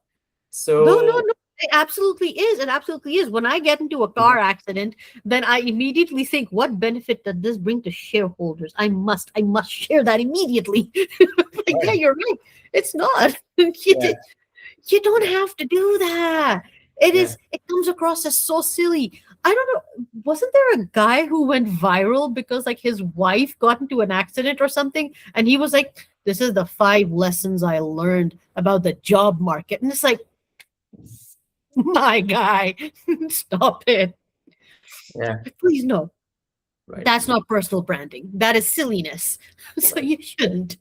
[SPEAKER 2] No, no,
[SPEAKER 1] So
[SPEAKER 2] no. It absolutely is. It absolutely is. When I get into a
[SPEAKER 1] Mhm.
[SPEAKER 2] car accident, then I immediately think, what benefit does this bring to shareholders? I must share that immediately. Like, yeah,
[SPEAKER 1] Right.
[SPEAKER 2] you're right. It's not.
[SPEAKER 1] Yeah,
[SPEAKER 2] You don't have to do that.
[SPEAKER 1] yeah.
[SPEAKER 2] It comes across as so silly. I don't know. Wasn't there a guy who went viral because like his wife got into an accident or something? And he was like, this is the 5 lessons I learned about the job market. And it's like, my guy, stop it.
[SPEAKER 1] Yeah,
[SPEAKER 2] Please no.
[SPEAKER 1] right,
[SPEAKER 2] That's not personal branding. That is silliness. So
[SPEAKER 1] right,
[SPEAKER 2] you shouldn't.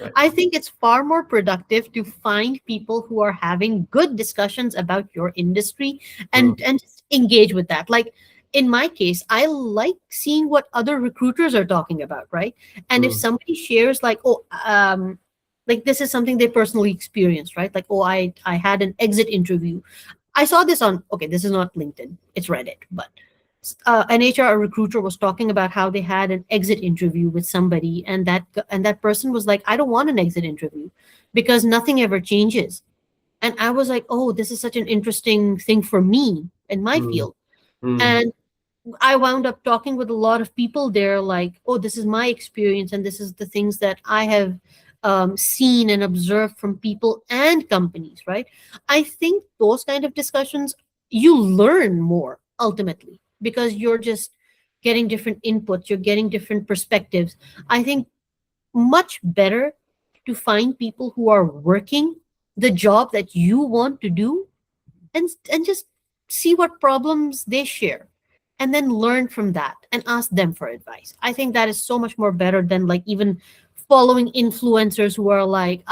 [SPEAKER 1] right.
[SPEAKER 2] I think it's far more productive to find people who are having good discussions about your industry,
[SPEAKER 1] Mm,
[SPEAKER 2] and just engage with that. Like in my case, I like seeing what other recruiters are talking about, right? And if
[SPEAKER 1] mm,
[SPEAKER 2] somebody shares like, oh, like this is something they personally experienced, right? Like, oh, I had an exit interview. I saw this on, okay, this is not LinkedIn, it's Reddit, but an HR recruiter was talking about how they had an exit interview with somebody, and that person was like, I don't want an exit interview because nothing ever changes. And I was like, oh, this is such an interesting thing for me in my
[SPEAKER 1] mm,
[SPEAKER 2] field.
[SPEAKER 1] mm,
[SPEAKER 2] And I wound up talking with a lot of people there, like, oh, this is my experience, and this is the things that I have seen and observed from people and companies, right? I think those kind of discussions, you learn more ultimately because you're just getting different inputs, you're getting different perspectives. I think much better to find people who are working the job that you want to do, and just see what problems they share, and then learn from that and ask them for advice. I think that is so much more better than like even following influencers who are like,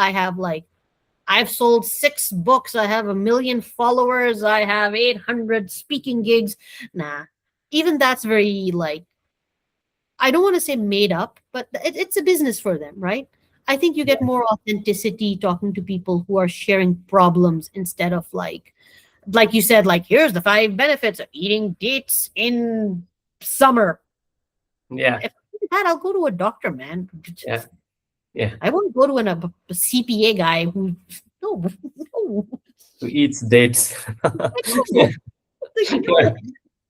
[SPEAKER 2] I've sold 6 books, I have 1 million followers, I have 800 speaking gigs. Nah, even that's very like, I don't want to say made up, but it's a business for them, right? I think you get more authenticity talking to people who are sharing problems instead of like you said, like, here's the 5 benefits of eating dates in summer.
[SPEAKER 1] yeah,
[SPEAKER 2] If I do that, I'll go to a doctor, man.
[SPEAKER 1] yeah, yeah.
[SPEAKER 2] I won't go to a CPA guy who, no, no,
[SPEAKER 1] Who eats dates? Yeah,
[SPEAKER 2] no, like,
[SPEAKER 1] right.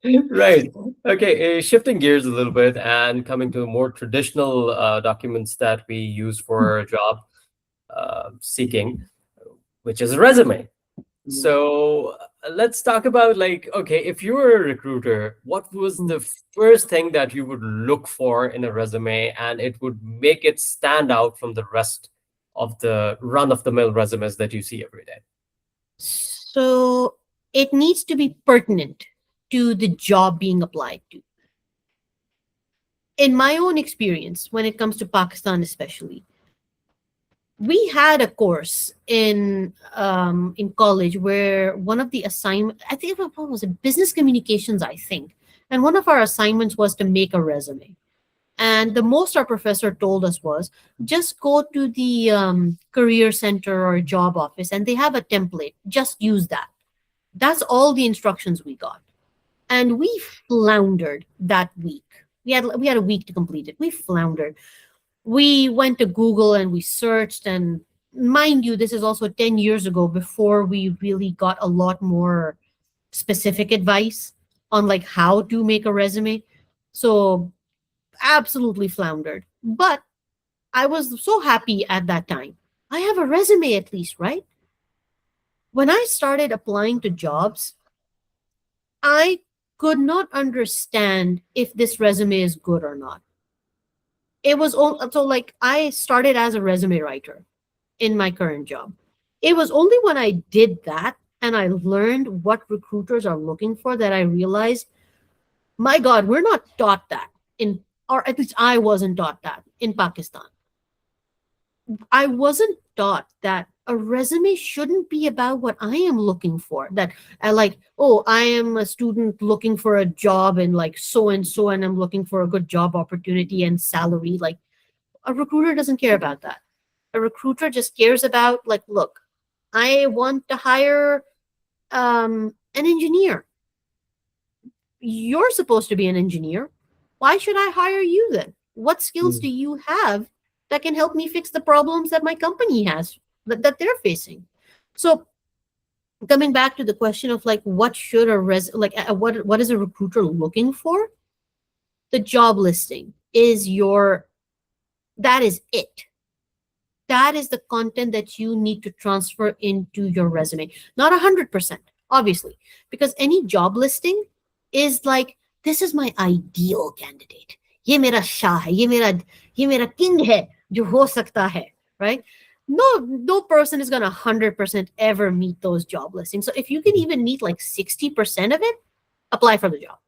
[SPEAKER 2] no.
[SPEAKER 1] Right. Okay. Shifting gears a little bit and coming to more traditional documents that we use for job seeking, which is a resume. So let's talk about like, okay, if you were a recruiter, what was
[SPEAKER 2] Mm.
[SPEAKER 1] the first thing that you would look for in a resume and it would make it stand out from the rest of the run of the mill resumes that you see every day?
[SPEAKER 2] So it needs to be pertinent to the job being applied to. In my own experience, when it comes to Pakistan especially, we had a course in college where one of the assignment, I think it was a business communications, I think, and one of our assignments was to make a resume. And the most our professor told us was just go to the career center or job office and they have a template. Just use that. That's all the instructions we got. And we floundered that week. We had a week to complete it. We floundered. We went to Google and we searched. And mind you, this is also 10 years ago before we really got a lot more specific advice on like how to make a resume. So absolutely floundered. But I was so happy at that time. I have a resume at least, right? When I started applying to jobs, I could not understand if this resume is good or not. It was so like I started as a resume writer in my current job. It was only when I did that and I learned what recruiters are looking for that I realized, my God, we're not taught that in, or at least I wasn't taught that in Pakistan. I wasn't taught that a resume shouldn't be about what I am looking for. That I like, oh, I am a student looking for a job and like so and so, and I'm looking for a good job opportunity and salary. Like a recruiter doesn't care about that. A recruiter just cares about like, look, I want to hire an engineer. You're supposed to be an engineer. Why should I hire you then? What skills
[SPEAKER 1] Mm.
[SPEAKER 2] do you have that can help me fix the problems that my company has that they're facing? So coming back to the question of like what should a what is a recruiter looking for? The job listing is your, that is it. That is the content that you need to transfer into your resume. Not 100%, obviously, because any job listing is like, this is my ideal candidate. ये मेरा शाह है, ये मेरा king है, जो हो सकता है, right? No person is gonna 100% ever meet those job listings. So if you can even meet like 60% of it, apply for the job.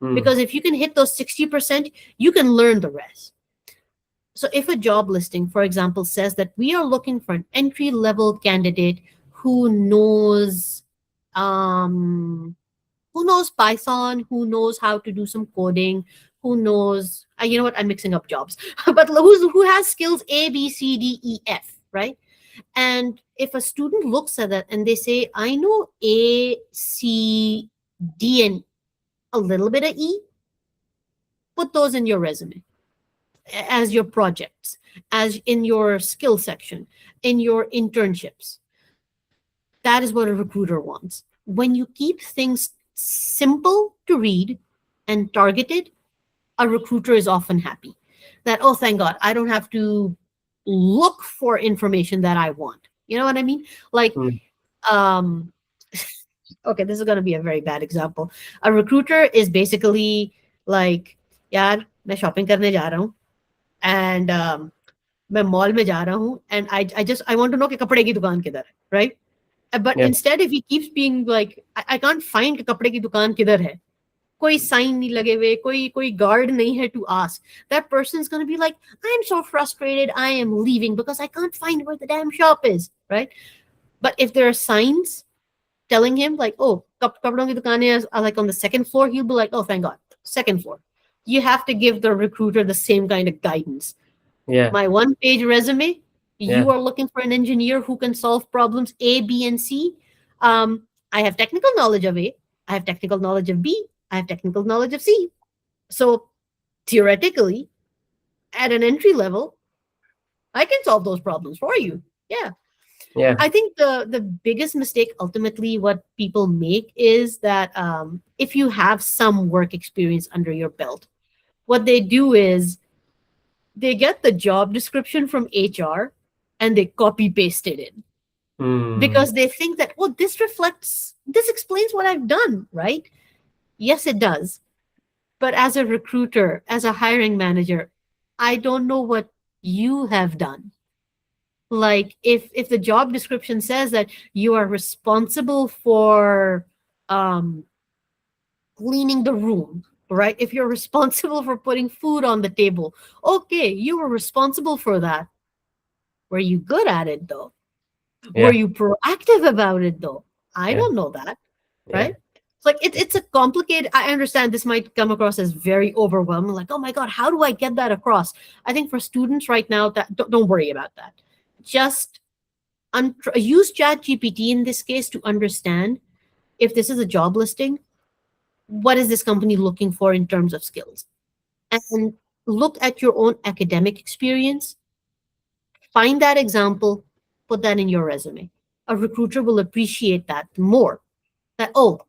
[SPEAKER 1] Mm.
[SPEAKER 2] Because if you can hit those 60%, you can learn the rest. So if a job listing, for example, says that we are looking for an entry level candidate who knows um who knows Python, who knows how to do some coding, who knows you know what, I'm mixing up jobs, but who has skills A, B, C, D, E, F, right? And if a student looks at that and they say, I know A, C, D, and a little bit of E, put those in your resume as your projects, as in your skill section, in your internships. That is what a recruiter wants. When you keep things simple to read and targeted, a recruiter is often happy. That, oh, thank God, I don't have to look for information that I want. You know what I mean? Like,
[SPEAKER 1] Mm.
[SPEAKER 2] um, okay, this is going to be a very bad example. A recruiter is basically like, यार मैं shopping करने जा रहा हूँ and मैं mall में जा रहा हूँ and I want to know कि कपड़े की दुकान किधर है, right? But
[SPEAKER 1] Yeah.
[SPEAKER 2] instead if he keeps being like I can't find कि कपड़े की दुकान किधर है, कोई साइन नहीं लगे हुए, कोई गार्ड नहीं है to ask, that person's going to be like, I'm so frustrated, I am leaving because I can't find where the damn shop is, right? But if there are signs telling him like, oh, कपड़ों की दुकानें are like on the second floor, he'll be like, oh, thank God, second floor. You have to give the recruiter the same kind of guidance.
[SPEAKER 1] Yeah.
[SPEAKER 2] My one page resume,
[SPEAKER 1] Yeah.
[SPEAKER 2] you are looking for an engineer who can solve problems A, B, and C. I have technical knowledge of A, I have technical knowledge of B, I have technical knowledge of C. So theoretically, at an entry level, I can solve those problems for you. Yeah.
[SPEAKER 1] Yeah.
[SPEAKER 2] I think the biggest mistake ultimately what people make is that if you have some work experience under your belt, what they do is they get the job description from HR and they copy paste it in
[SPEAKER 1] Mm.
[SPEAKER 2] because they think that, oh, this explains what I've done, right? Yes, it does. But as a recruiter, as a hiring manager, I don't know what you have done. Like if the job description says that you are responsible for um cleaning the room, right? If you're responsible for putting food on the table, okay, you were responsible for that. Were you good at it though? Were
[SPEAKER 1] Yeah.
[SPEAKER 2] you proactive about it though? I
[SPEAKER 1] Yeah.
[SPEAKER 2] don't know that,
[SPEAKER 1] Yeah.
[SPEAKER 2] right? It's like it's a complicated. I understand this might come across as very overwhelming. Like, oh my god, how do I get that across? I think for students right now, that don't worry about that. Just use Chat GPT in this case to understand if this is a job listing. What is this company looking for in terms of skills? And look at your own academic experience. Find that example. Put that in your resume. A recruiter will appreciate that more. That, oh,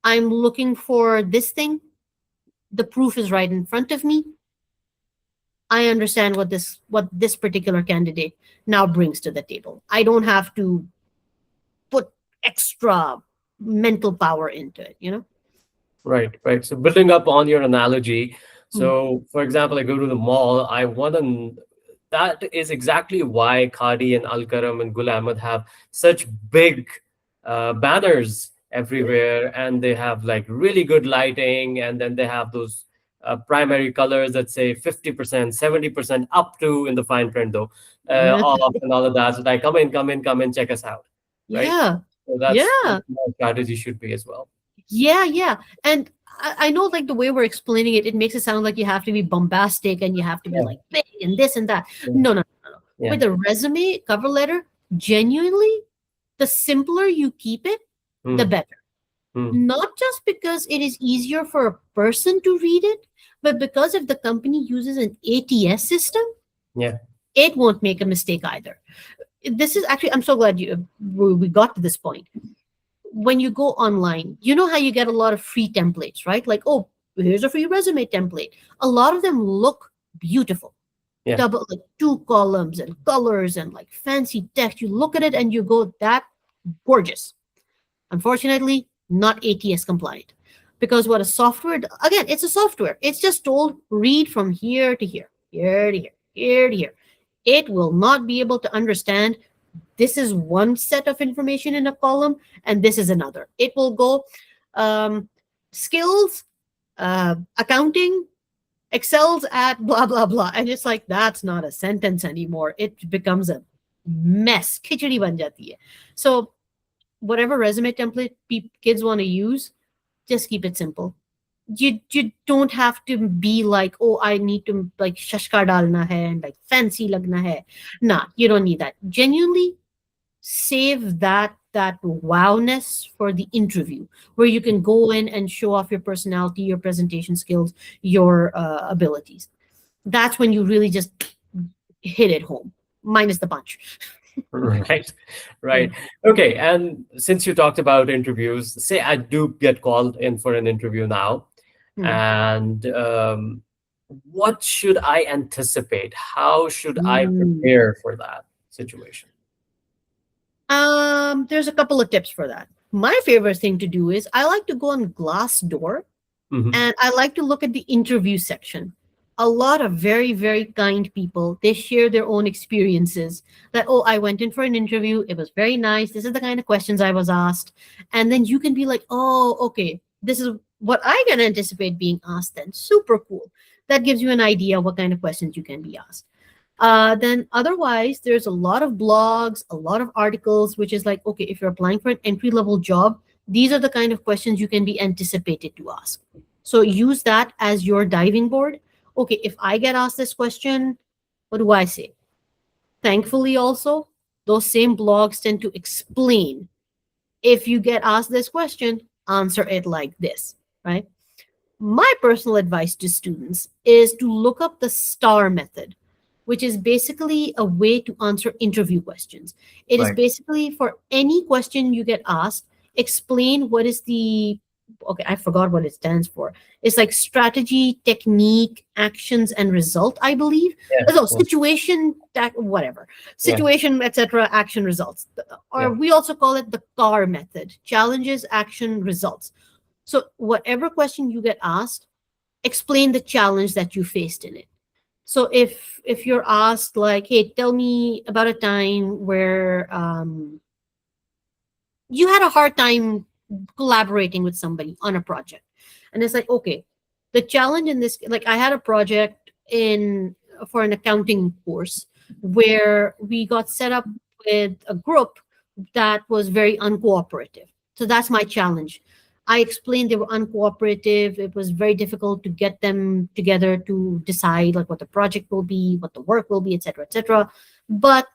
[SPEAKER 2] I'm looking for this thing. The proof is right in front of me. I understand what this particular candidate now brings to the table. I don't have to put extra mental power into it.
[SPEAKER 1] Right, right. So building up on your analogy,
[SPEAKER 2] Hmm.
[SPEAKER 1] so for example, I go to the mall, I want to, that is exactly why Khadi and Al Karam and Gul Ahmad have such big banners everywhere, and they have like really good lighting, and then they have those primary colors that say 50%, 70% up to in the fine print though, off and all of that. So like, come in, come in, come in, check us out, right?
[SPEAKER 2] Yeah.
[SPEAKER 1] So that's
[SPEAKER 2] Yeah.
[SPEAKER 1] what strategy should be as well.
[SPEAKER 2] Yeah, yeah. And I know like the way we're explaining it, it makes it sound like you have to be bombastic and you have to be
[SPEAKER 1] Yeah,
[SPEAKER 2] like big and this and that.
[SPEAKER 1] yeah,
[SPEAKER 2] No, no, no, no.
[SPEAKER 1] yeah.
[SPEAKER 2] With a resume cover letter, genuinely, the simpler you keep it, the
[SPEAKER 1] Hmm.
[SPEAKER 2] better.
[SPEAKER 1] Hmm.
[SPEAKER 2] Not just because it is easier for a person to read it, but because if the company uses an ATS system,
[SPEAKER 1] Yeah.
[SPEAKER 2] it won't make a mistake either. This is actually, I'm so glad we got to this point. When you go online, you know how you get a lot of free templates, right? Like, oh, here's a free resume template. A lot of them look beautiful.
[SPEAKER 1] Yeah.
[SPEAKER 2] Double like two columns and colors and like fancy text. You look at it and you go, that gorgeous. Unfortunately, not ATS compliant. Because what a software, again, it's a software. It's just told read from here to here, here to here, here to here. It will not be able to understand this is one set of information in a column and this is another. It will go um, skills, accounting, excels at blah blah blah, and it's like that's not a sentence anymore. It becomes a mess. Khichdi ban jati hai. So whatever resume template kids want to use, just keep it simple. You don't have to be like, oh, I need to like shashka dalna hai and like fancy lagna hai. Nah, you don't need that. Genuinely save that wowness for the interview where you can go in and show off your personality, your presentation skills, your abilities. That's when you really just hit it home, minus the punch.
[SPEAKER 1] Right.
[SPEAKER 2] Yeah.
[SPEAKER 1] Right. Okay. And since you talked about interviews, say I do get called in for an interview now,
[SPEAKER 2] Hmm.
[SPEAKER 1] and what should I anticipate? How should I
[SPEAKER 2] Mm.
[SPEAKER 1] prepare for that situation?
[SPEAKER 2] There's a couple of tips for that. My favorite thing to do is I like to go on Glassdoor
[SPEAKER 1] Hmm.
[SPEAKER 2] and I like to look at the interview section. A lot of very, very kind people, they share their own experiences that, oh, I went in for an interview. It was very nice. This is the kind of questions I was asked. And then you can be like, oh, okay, this is what I can anticipate being asked then. Super cool. That gives you an idea what kind of questions you can be asked. Then otherwise, there's a lot of blogs, a lot of articles, which is like, okay, if you're applying for an entry level job, these are the kind of questions you can be anticipated to ask. So use that as your diving board. Okay, if I get asked this question, what do I say? Thankfully, also, those same blogs tend to explain if you get asked this question, answer it like this, right? My personal advice to students is to look up the STAR method, which is basically a way to answer interview questions. It is
[SPEAKER 1] Right.
[SPEAKER 2] basically for any question you get asked, explain what is the, okay, I forgot what it stands for. It's like strategy, technique, actions, and result, I believe.
[SPEAKER 1] Yeah.
[SPEAKER 2] So
[SPEAKER 1] Yeah.
[SPEAKER 2] situation, whatever,
[SPEAKER 1] Yeah.
[SPEAKER 2] situation, etc., action, results. Or
[SPEAKER 1] Yeah.
[SPEAKER 2] we also call it the CAR method: challenges, action, results. So whatever question you get asked, explain the challenge that you faced in it. So if you're asked like, hey, tell me about a time where you had a hard time collaborating with somebody on a project, and it's like, okay, The challenge in this, like I had a project in for an accounting course where we got set up with a group that was very uncooperative. So that's my challenge. I explained they were uncooperative. It was very difficult to get them together to decide like what the project will be, what the work will be, etc., etc. But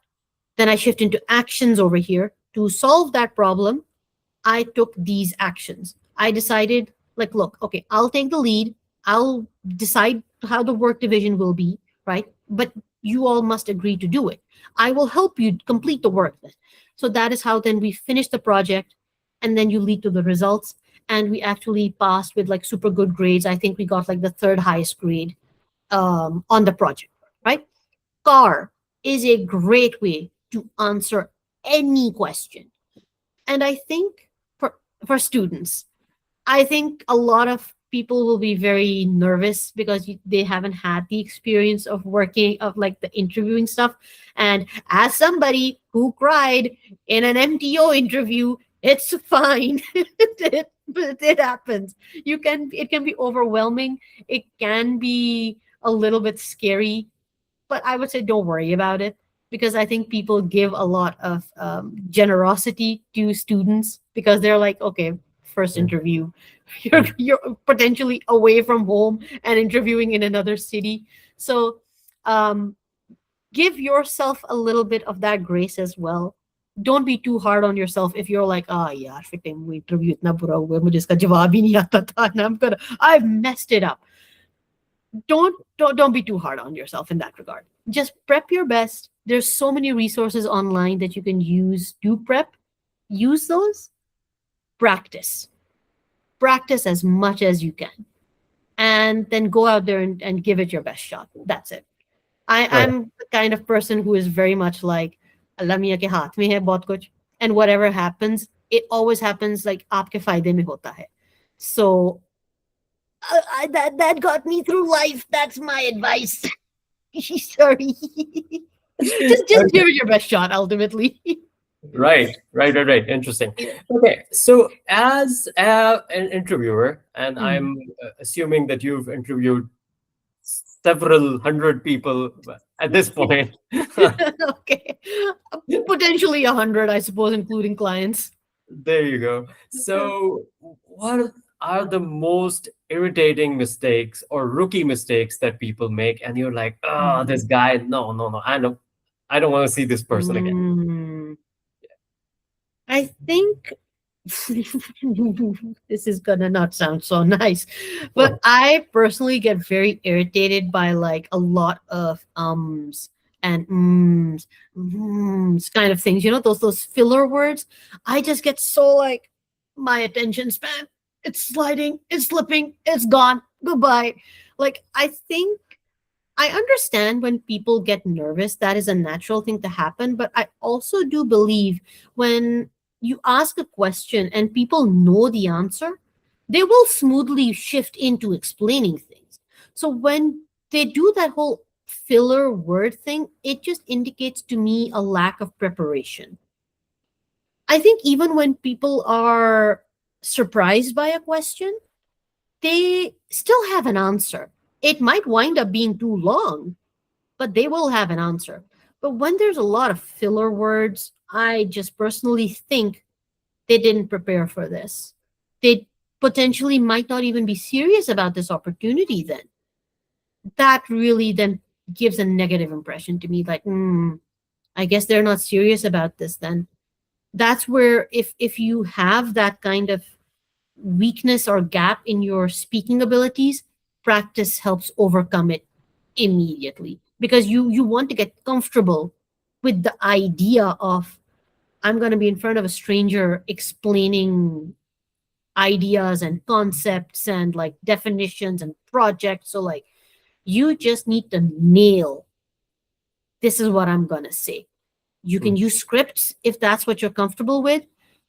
[SPEAKER 2] then I shift into actions over here to solve that problem. I took these actions. I decided, like, look, okay, I'll take the lead. I'll decide how the work division will be, right? But you all must agree to do it. I will help you complete the work then. So that is how then we finish the project, and then you lead to the results. And we actually passed with like super good grades. I think we got like the third highest grade on the project, right? CAR is a great way to answer any question. And I think for students, I think a lot of people will be very nervous because they haven't had the experience of working of like the interviewing stuff. And as somebody who cried in an MTO interview, it's fine. It happens. It can be overwhelming. It can be a little bit scary, but I would say don't worry about it because I think people give a lot of generosity to students because they're like, okay, first
[SPEAKER 1] Yeah.
[SPEAKER 2] interview, you're potentially away from home and interviewing in another city, so um, give yourself a little bit of that grace as well. Don't be too hard on yourself if you're like, ah, yeah, interview itna bura hua hai, mujhe iska jawab hi nahi aata tha, and I've messed it up. Don't be too hard on yourself in that regard. Just prep your best. There's so many resources online that you can use to prep. Use those. Practice. Practice as much as you can. And then go out there and give it your best shot. That's it.
[SPEAKER 1] Right.
[SPEAKER 2] I'm the kind of person who is very much like Allah miya ke haath mein hai bahut kuch. And whatever happens, it always happens like aapke fayde mein hota hai. So that got me through life. That's my advice. Sorry. Just
[SPEAKER 1] Okay.
[SPEAKER 2] give it your best shot ultimately.
[SPEAKER 1] Right. Interesting. Okay, so as an interviewer, and
[SPEAKER 2] Hmm.
[SPEAKER 1] I'm assuming that you've interviewed several hundred people at this point.
[SPEAKER 2] Okay. Potentially 100, I suppose, including clients.
[SPEAKER 1] There you go. So, what are the most irritating mistakes or rookie mistakes that people make? And you're like, oh, this
[SPEAKER 2] Hmm.
[SPEAKER 1] guy, no, I don't want to see this person again.
[SPEAKER 2] Mm. I think this is gonna not sound so nice, but I personally get very irritated by like a lot of and kind of things. You know, those filler words. I just get so like my attention span. It's sliding. It's slipping. It's gone. Goodbye. Like I think I understand when people get nervous, that is a natural thing to happen. But I also do believe when you ask a question and people know the answer, they will smoothly shift into explaining things. So when they do that whole filler word thing, it just indicates to me a lack of preparation. I think even when people are surprised by a question, they still have an answer. It might wind up being too long, but they will have an answer. But when there's a lot of filler words, I just personally think they didn't prepare for this. They potentially might not even be serious about this opportunity then. That really then gives a negative impression to me like, I guess they're not serious about this then. That's where if you have that kind of weakness or gap in your speaking abilities, practice helps overcome it immediately because you want to get comfortable with the idea of I'm going to be in front of a stranger explaining ideas and concepts and like definitions and projects. So like you just need to nail this is what I'm going to say. You
[SPEAKER 1] Hmm.
[SPEAKER 2] can use scripts if that's what you're comfortable with.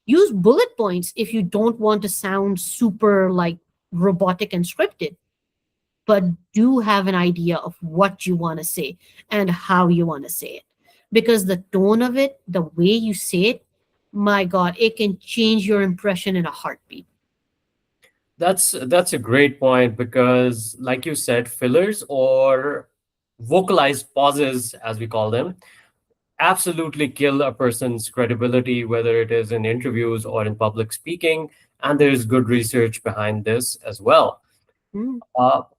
[SPEAKER 2] Use bullet points if you don't want to sound super like robotic and scripted, but do have an idea of what you want to say and how you want to say it. Because the tone of it, the way you say it, my God, it can change your impression in a heartbeat.
[SPEAKER 1] That's a great point because, like you said, fillers or vocalized pauses, as we call them, absolutely kill a person's credibility, whether it is in interviews or in public speaking. And there is good research behind this as well.
[SPEAKER 2] Mm,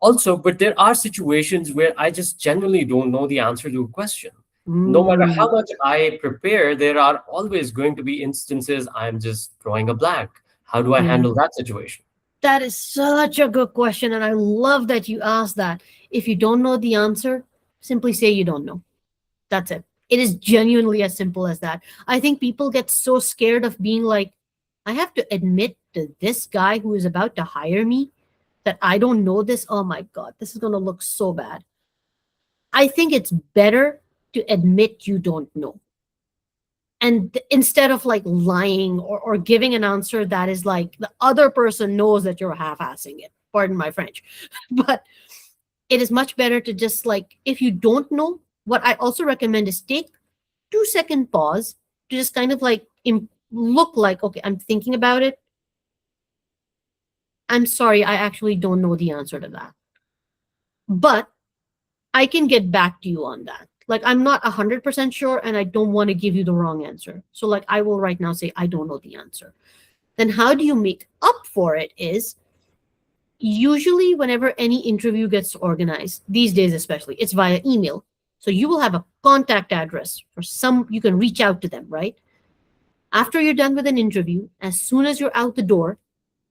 [SPEAKER 1] Also, but there are situations where I just genuinely don't know the answer to a question. No matter how
[SPEAKER 2] mm,
[SPEAKER 1] much I prepare, there are always going to be instances I'm just drawing a blank. How do I
[SPEAKER 2] yeah.
[SPEAKER 1] handle that situation?
[SPEAKER 2] That is such a good question, and I love that you asked that. If you don't know the answer, simply say you don't know. That's it. It is genuinely as simple as that. I think people get so scared of being like, I have to admit to this guy who is about to hire me that I don't know this. Oh my God, this is going to look so bad. I think it's better to admit you don't know. And instead of like lying or giving an answer that is like the other person knows that you're half-assing it, pardon my French. But it is much better to just like, if you don't know, what I also recommend is take 2-second pause to just kind of like look like, okay, I'm thinking about it. I'm sorry, I actually don't know the answer to that. But I can get back to you on that. Like, I'm not 100% sure and I don't want to give you the wrong answer. So, like, I will right now say, I don't know the answer. Then, how do you make up for it? Is usually whenever any interview gets organized, these days especially, it's via email. So, you will have a contact address for some, you can reach out to them, right? After you're done with an interview, as soon as you're out the door,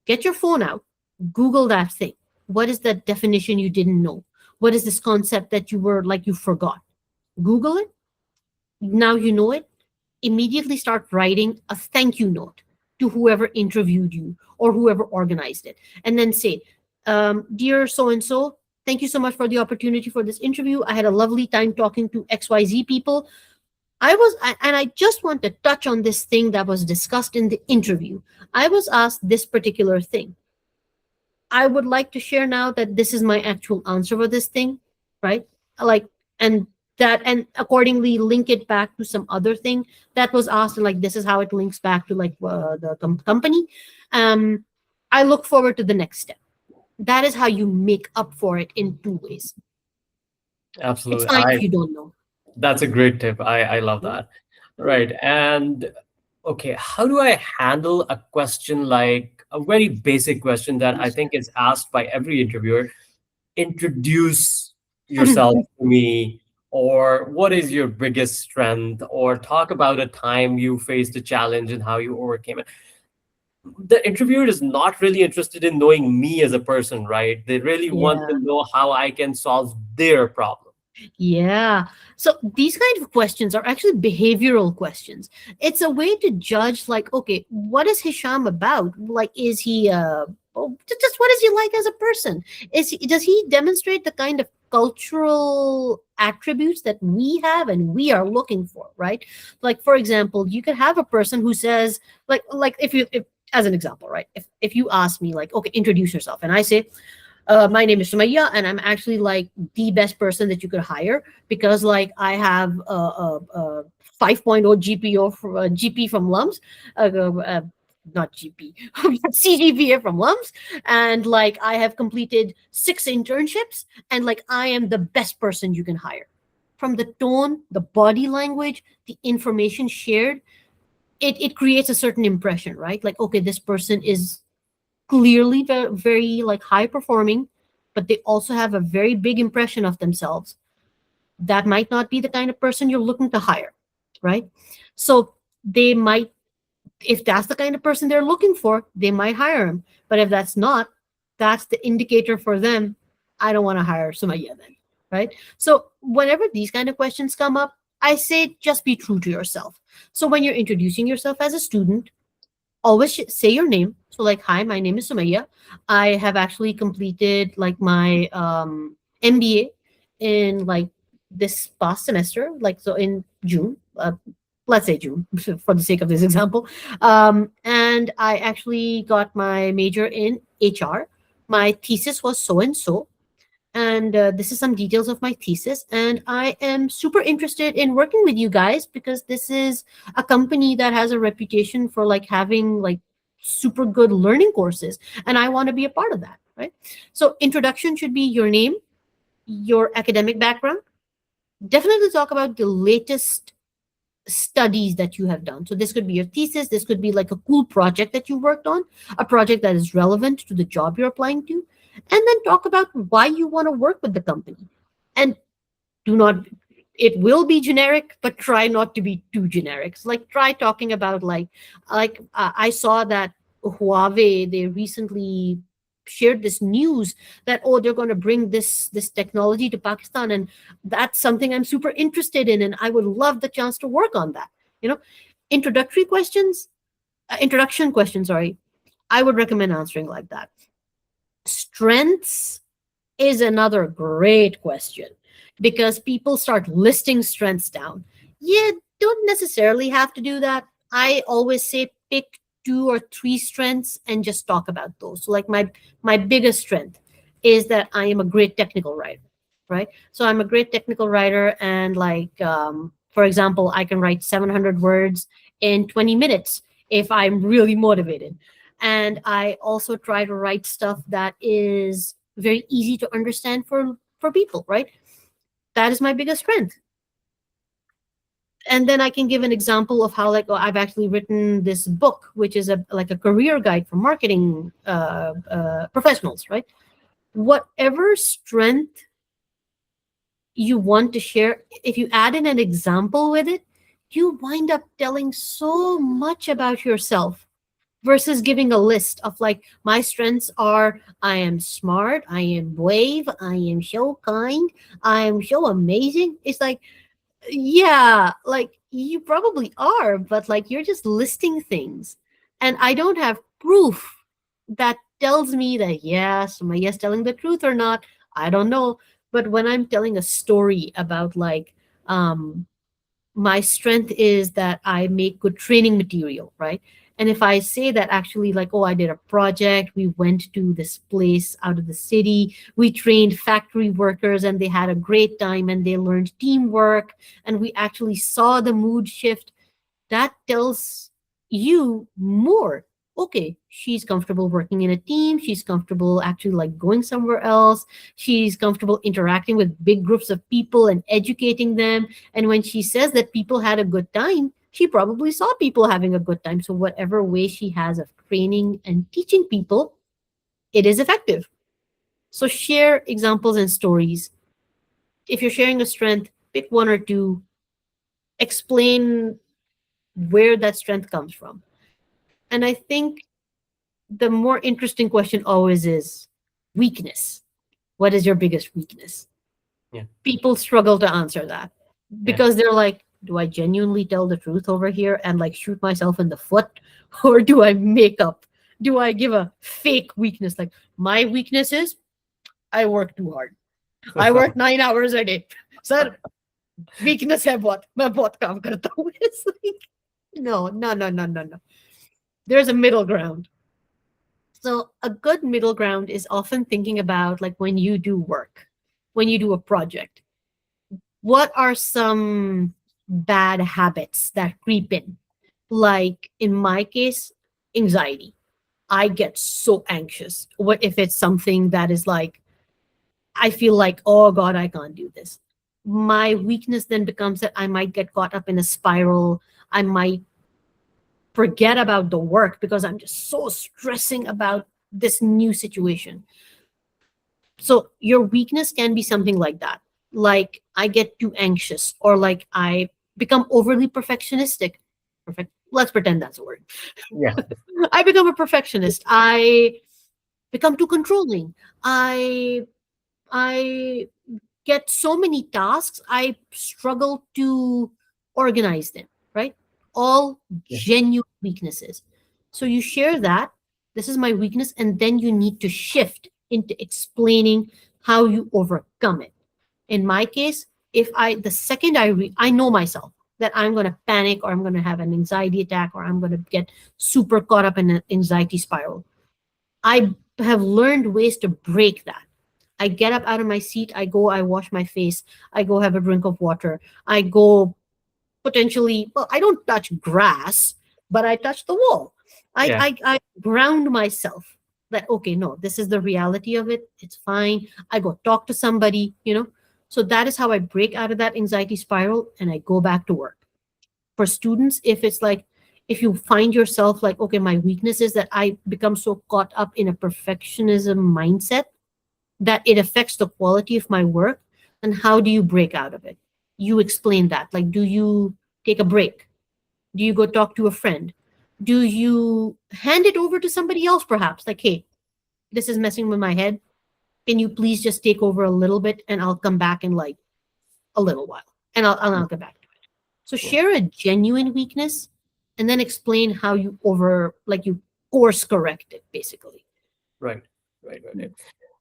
[SPEAKER 2] get your phone out, Google that thing. What is that definition you didn't know? What is this concept that you were like you forgot? Google it. Now you know it. Immediately start writing a thank you note to whoever interviewed you or whoever organized it. And then say, Dear so and so, thank you so much for the opportunity for this interview. I had a lovely time talking to XYZ people. And I just want to touch on this thing that was discussed in the interview. I was asked this particular thing. I would like to share now that this is my actual answer for this thing, right? Like, and and accordingly link it back to some other thing that was asked, and like this is how it links back to like the company. Um, I look forward to the next step. That is how you make up for it in two ways. It's
[SPEAKER 1] Absolutely.
[SPEAKER 2] fine if you don't know.
[SPEAKER 1] That's a great tip. I love
[SPEAKER 2] Mm,
[SPEAKER 1] that.
[SPEAKER 2] mm,
[SPEAKER 1] Right. And okay, how do I handle a question like a very basic question that I think is asked by every interviewer? Introduce yourself to me, or what is your biggest strength, or talk about a time you faced a challenge and how you overcame it. The interviewer is not really interested in knowing me as a person, right? They really want
[SPEAKER 2] Yeah.
[SPEAKER 1] to know how I can solve their problem.
[SPEAKER 2] Yeah. So these kind of questions are actually behavioral questions. It's a way to judge, like, okay, what is Hisham about? Like, is he just what is he like as a person? Does he demonstrate the kind of cultural attributes that we have and we are looking for, right? Like, for example, you could have a person who says, like if as an example, right? If you ask me, like, okay, introduce yourself, and I say, my name is Sumayyah, and I'm actually like the best person that you could hire because like I have a 5.0 GP from LUMS, not GP, CGPA from LUMS, and like I have completed 6 internships, and like I am the best person you can hire. From the tone, the body language, the information shared, it creates a certain impression, right? Like, okay, this person is clearly very, very like high performing, but they also have a very big impression of themselves. That might not be the kind of person you're looking to hire, right? So they might, if that's the kind of person they're looking for, they might hire him. But if that's not, that's the indicator for them. I don't want to hire Sumaya then, right? So whenever these kind of questions come up, I say just be true to yourself. So when you're introducing yourself as a student, always say your name. So like, hi, my name is Sumaya. I have actually completed like my MBA in like this past semester, like so in June. Let's say June for the sake of this example. And I actually got my major in HR. My thesis was so and so, and this is some details of my thesis, and I am super interested in working with you guys because this is a company that has a reputation for like having like super good learning courses, and I want to be a part of that, right? So introduction should be your name, your academic background. Definitely talk about the latest studies that you have done. So this could be your thesis, this could be like a cool project that you worked on, a project that is relevant to the job you're applying to, and then talk about why you want to work with the company. And do not, it will be generic, but try not to be too generic. So like try talking about I saw that Huawei, they recently shared this news that, oh, they're going to bring this technology to Pakistan, and that's something I'm super interested in, and I would love the chance to work on that. You know, introductory questions, introduction questions, sorry, I would recommend answering like that. Strengths is another great question, because people start listing strengths down. You don't necessarily have to do that. I always say pick 2 or 3 strengths and just talk about those. So like my biggest strength is that I am a great technical writer, right? So I'm a great technical writer, and for example, I can write 700 words in 20 minutes if I'm really motivated. And I also try to write stuff that is very easy to understand for people, right? That is my biggest strength. And then I can give an example of how, like, oh, I've actually written this book, which is a career guide for marketing professionals, right? Whatever strength you want to share, if you add in an example with it, you wind up telling so much about yourself versus giving a list of like, my strengths are, I am smart, I am brave, I am so kind, I am so amazing. It's like, yeah, like you probably are, but like you're just listing things. And I don't have proof that tells me that, yeah, Sumayyah's telling the truth or not. I don't know. But when I'm telling a story about um, my strength is that I make good training material, right? And if I say that actually, like, oh, I did a project, we went to this place out of the city, we trained factory workers and they had a great time and they learned teamwork, and we actually saw the mood shift, that tells you more. Okay, she's comfortable working in a team, she's comfortable actually like going somewhere else, she's comfortable interacting with big groups of people and educating them. And when she says that people had a good time, she probably saw people having a good time. So whatever way she has of training and teaching people, it is effective. So share examples and stories. If you're sharing a strength, pick 1 or 2, explain where that strength comes from. And I think the more interesting question always is weakness. What is your biggest weakness?
[SPEAKER 1] Yeah.
[SPEAKER 2] People struggle to answer that
[SPEAKER 1] Yeah.
[SPEAKER 2] because they're like, do I genuinely tell the truth over here and like shoot myself in the foot? Or do I make up? Do I give a fake weakness? Like, my weakness is I work too hard. I work 9 hours a day. Sir, weakness है बहुत. मैं बहुत काम करता हूँ. It's like, no, no, no, no, no, no. There's a middle ground. So a good middle ground is often thinking about like when you do work, when you do a project, what are some bad habits that creep in? Like in my case, anxiety. I get so anxious. What if it's something that is like, I feel like, oh God, I can't do this. My weakness then becomes that I might get caught up in a spiral. I might forget about the work because I'm just so stressing about this new situation. So your weakness can be something like that. Like I get too anxious, or like I become overly perfectionistic. Perfect. Let's pretend that's a word.
[SPEAKER 1] Yeah.
[SPEAKER 2] I become a perfectionist. I become too controlling. I get so many tasks, I struggle to organize them, right? All
[SPEAKER 1] Yeah.
[SPEAKER 2] genuine weaknesses. So you share that, this is my weakness, and then you need to shift into explaining how you overcome it. In my case, if I, the second I know myself that I'm going to panic or I'm going to have an anxiety attack or I'm going to get super caught up in an anxiety spiral, I have learned ways to break that. I get up out of my seat, I go, I wash my face, I go have a drink of water, I go potentially, well, I don't touch grass, but I touch the wall.
[SPEAKER 1] Yeah.
[SPEAKER 2] I ground myself that, okay, no, this is the reality of it. It's fine. I go talk to somebody, So that is how I break out of that anxiety spiral and I go back to work. For students, if it's like, if you find yourself like, okay, my weakness is that I become so caught up in a perfectionism mindset that it affects the quality of my work, then how do you break out of it? You explain that. Like, do you take a break? Do you go talk to a friend? Do you hand it over to somebody else, perhaps? Like, hey, this is messing with my head. Can you please just take over a little bit and I'll come back in like a little while and I'll get back to it. So
[SPEAKER 1] Yeah.
[SPEAKER 2] share a genuine weakness and then explain how you course correct it, basically.
[SPEAKER 1] Right. Right.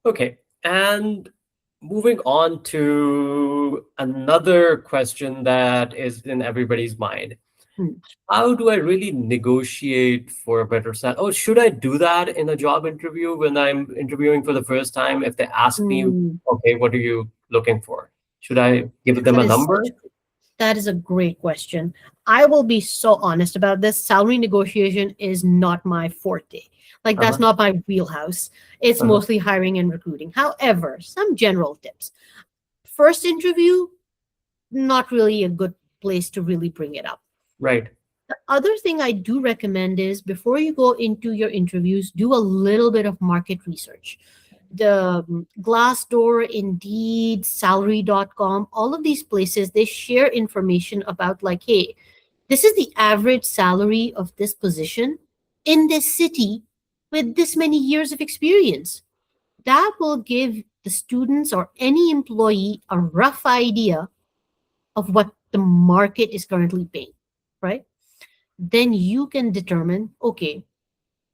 [SPEAKER 1] Okay. And moving on to another question that is in everybody's mind.
[SPEAKER 2] Hmm.
[SPEAKER 1] How do I really negotiate for a better salary? Oh, should I do that in a job interview when I'm interviewing for the first time? If they ask me,
[SPEAKER 2] Hmm.
[SPEAKER 1] okay, what are you looking for? Should I give them
[SPEAKER 2] That
[SPEAKER 1] a
[SPEAKER 2] is
[SPEAKER 1] number?
[SPEAKER 2] such That is a great question. I will be so honest about this. Salary negotiation is not my forte. Like, that's
[SPEAKER 1] Uh-huh.
[SPEAKER 2] not my wheelhouse. It's
[SPEAKER 1] Uh-huh.
[SPEAKER 2] mostly hiring and recruiting. However, some general tips. First interview, not really a good place to really bring it up.
[SPEAKER 1] Right.
[SPEAKER 2] The other thing I do recommend is before you go into your interviews, do a little bit of market research. The Glassdoor, Indeed, Salary.com, all of these places, they share information about, like, hey, this is the average salary of this position in this city with this many years of experience. That will give the students or any employee a rough idea of what the market is currently paying, right? Then you can determine, okay,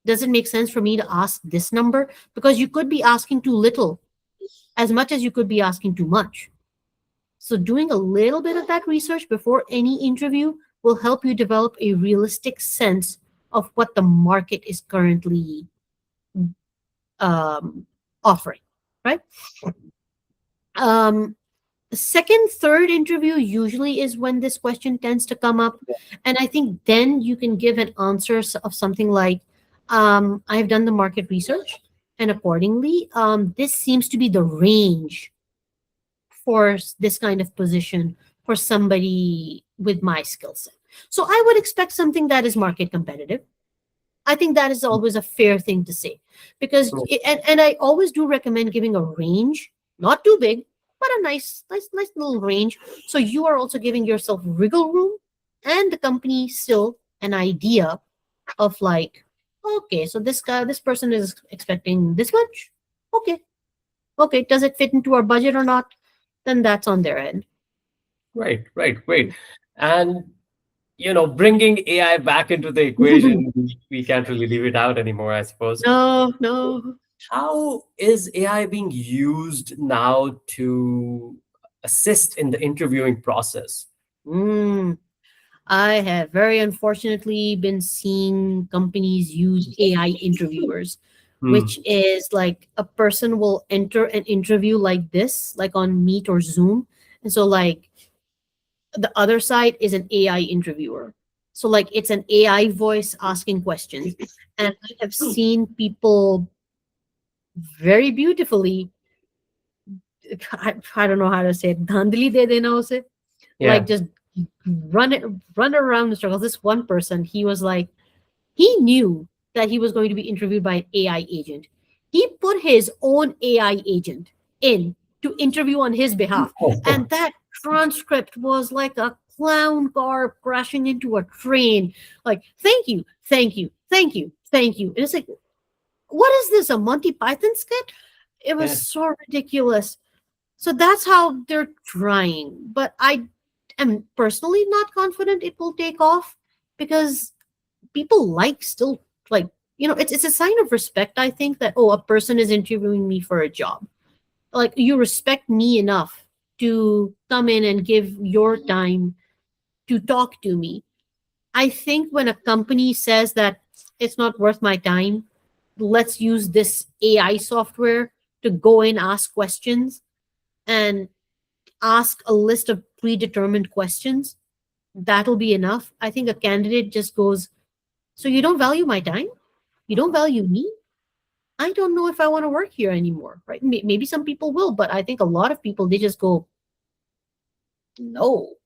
[SPEAKER 2] does it make sense for me to ask this number? Because you could be asking too little as much as you could be asking too much. So, doing a little bit of that research before any interview will help you develop a realistic sense of what the market is currently um, offering, right? Um, Second, third interview usually is when this question tends to come up. And I think then you can give an answer of something like, I've done the market research, and accordingly, this seems to be the range for this kind of position for somebody with my skill set. So I would expect something that is market competitive. I think that is always a fair thing to say because,
[SPEAKER 1] True.
[SPEAKER 2] and I always do recommend giving a range, not too big, but a nice little range. So you are also giving yourself wriggle room and the company still an idea of like, okay, so this person is expecting this much. Okay. Okay. Does it fit into our budget or not? Then that's on their end.
[SPEAKER 1] Right. Great. And bringing AI back into the equation, we can't really leave it out anymore, I suppose.
[SPEAKER 2] No, no.
[SPEAKER 1] How is AI being used now to assist in the interviewing process?
[SPEAKER 2] Mm. I have very unfortunately been seeing companies use AI interviewers,
[SPEAKER 1] Hmm.
[SPEAKER 2] which is like a person will enter an interview like this, like on Meet or Zoom. And so, like, the other side is an AI interviewer. So, like, it's an AI voice asking questions. And I have seen people very beautifully, I don't know how to say it, dhandli de dena use, like,
[SPEAKER 1] Yeah.
[SPEAKER 2] just run it, run around in circles. This one person, he was like, he knew that he was going to be interviewed by an AI agent. He put his own AI agent in to interview on his behalf. And that transcript was like a clown car crashing into a train. Like, thank you, thank you, thank you, thank you. And it's like, what is this, a Monty Python skit? It was
[SPEAKER 1] Yeah.
[SPEAKER 2] so ridiculous. So that's how they're trying. But I am personally not confident it will take off because people like still like it's a sign of respect. I think that, oh, a person is interviewing me for a job, like, you respect me enough to come in and give your time to talk to me. I think when a company says that it's not worth my time, let's use this AI software to go in, ask questions, and ask a list of predetermined questions, that'll be enough. I think a candidate just goes, So you don't value my time? You don't value me? I don't know if I want to work here anymore, right? Maybe some people will, but I think a lot of people, they just go, no.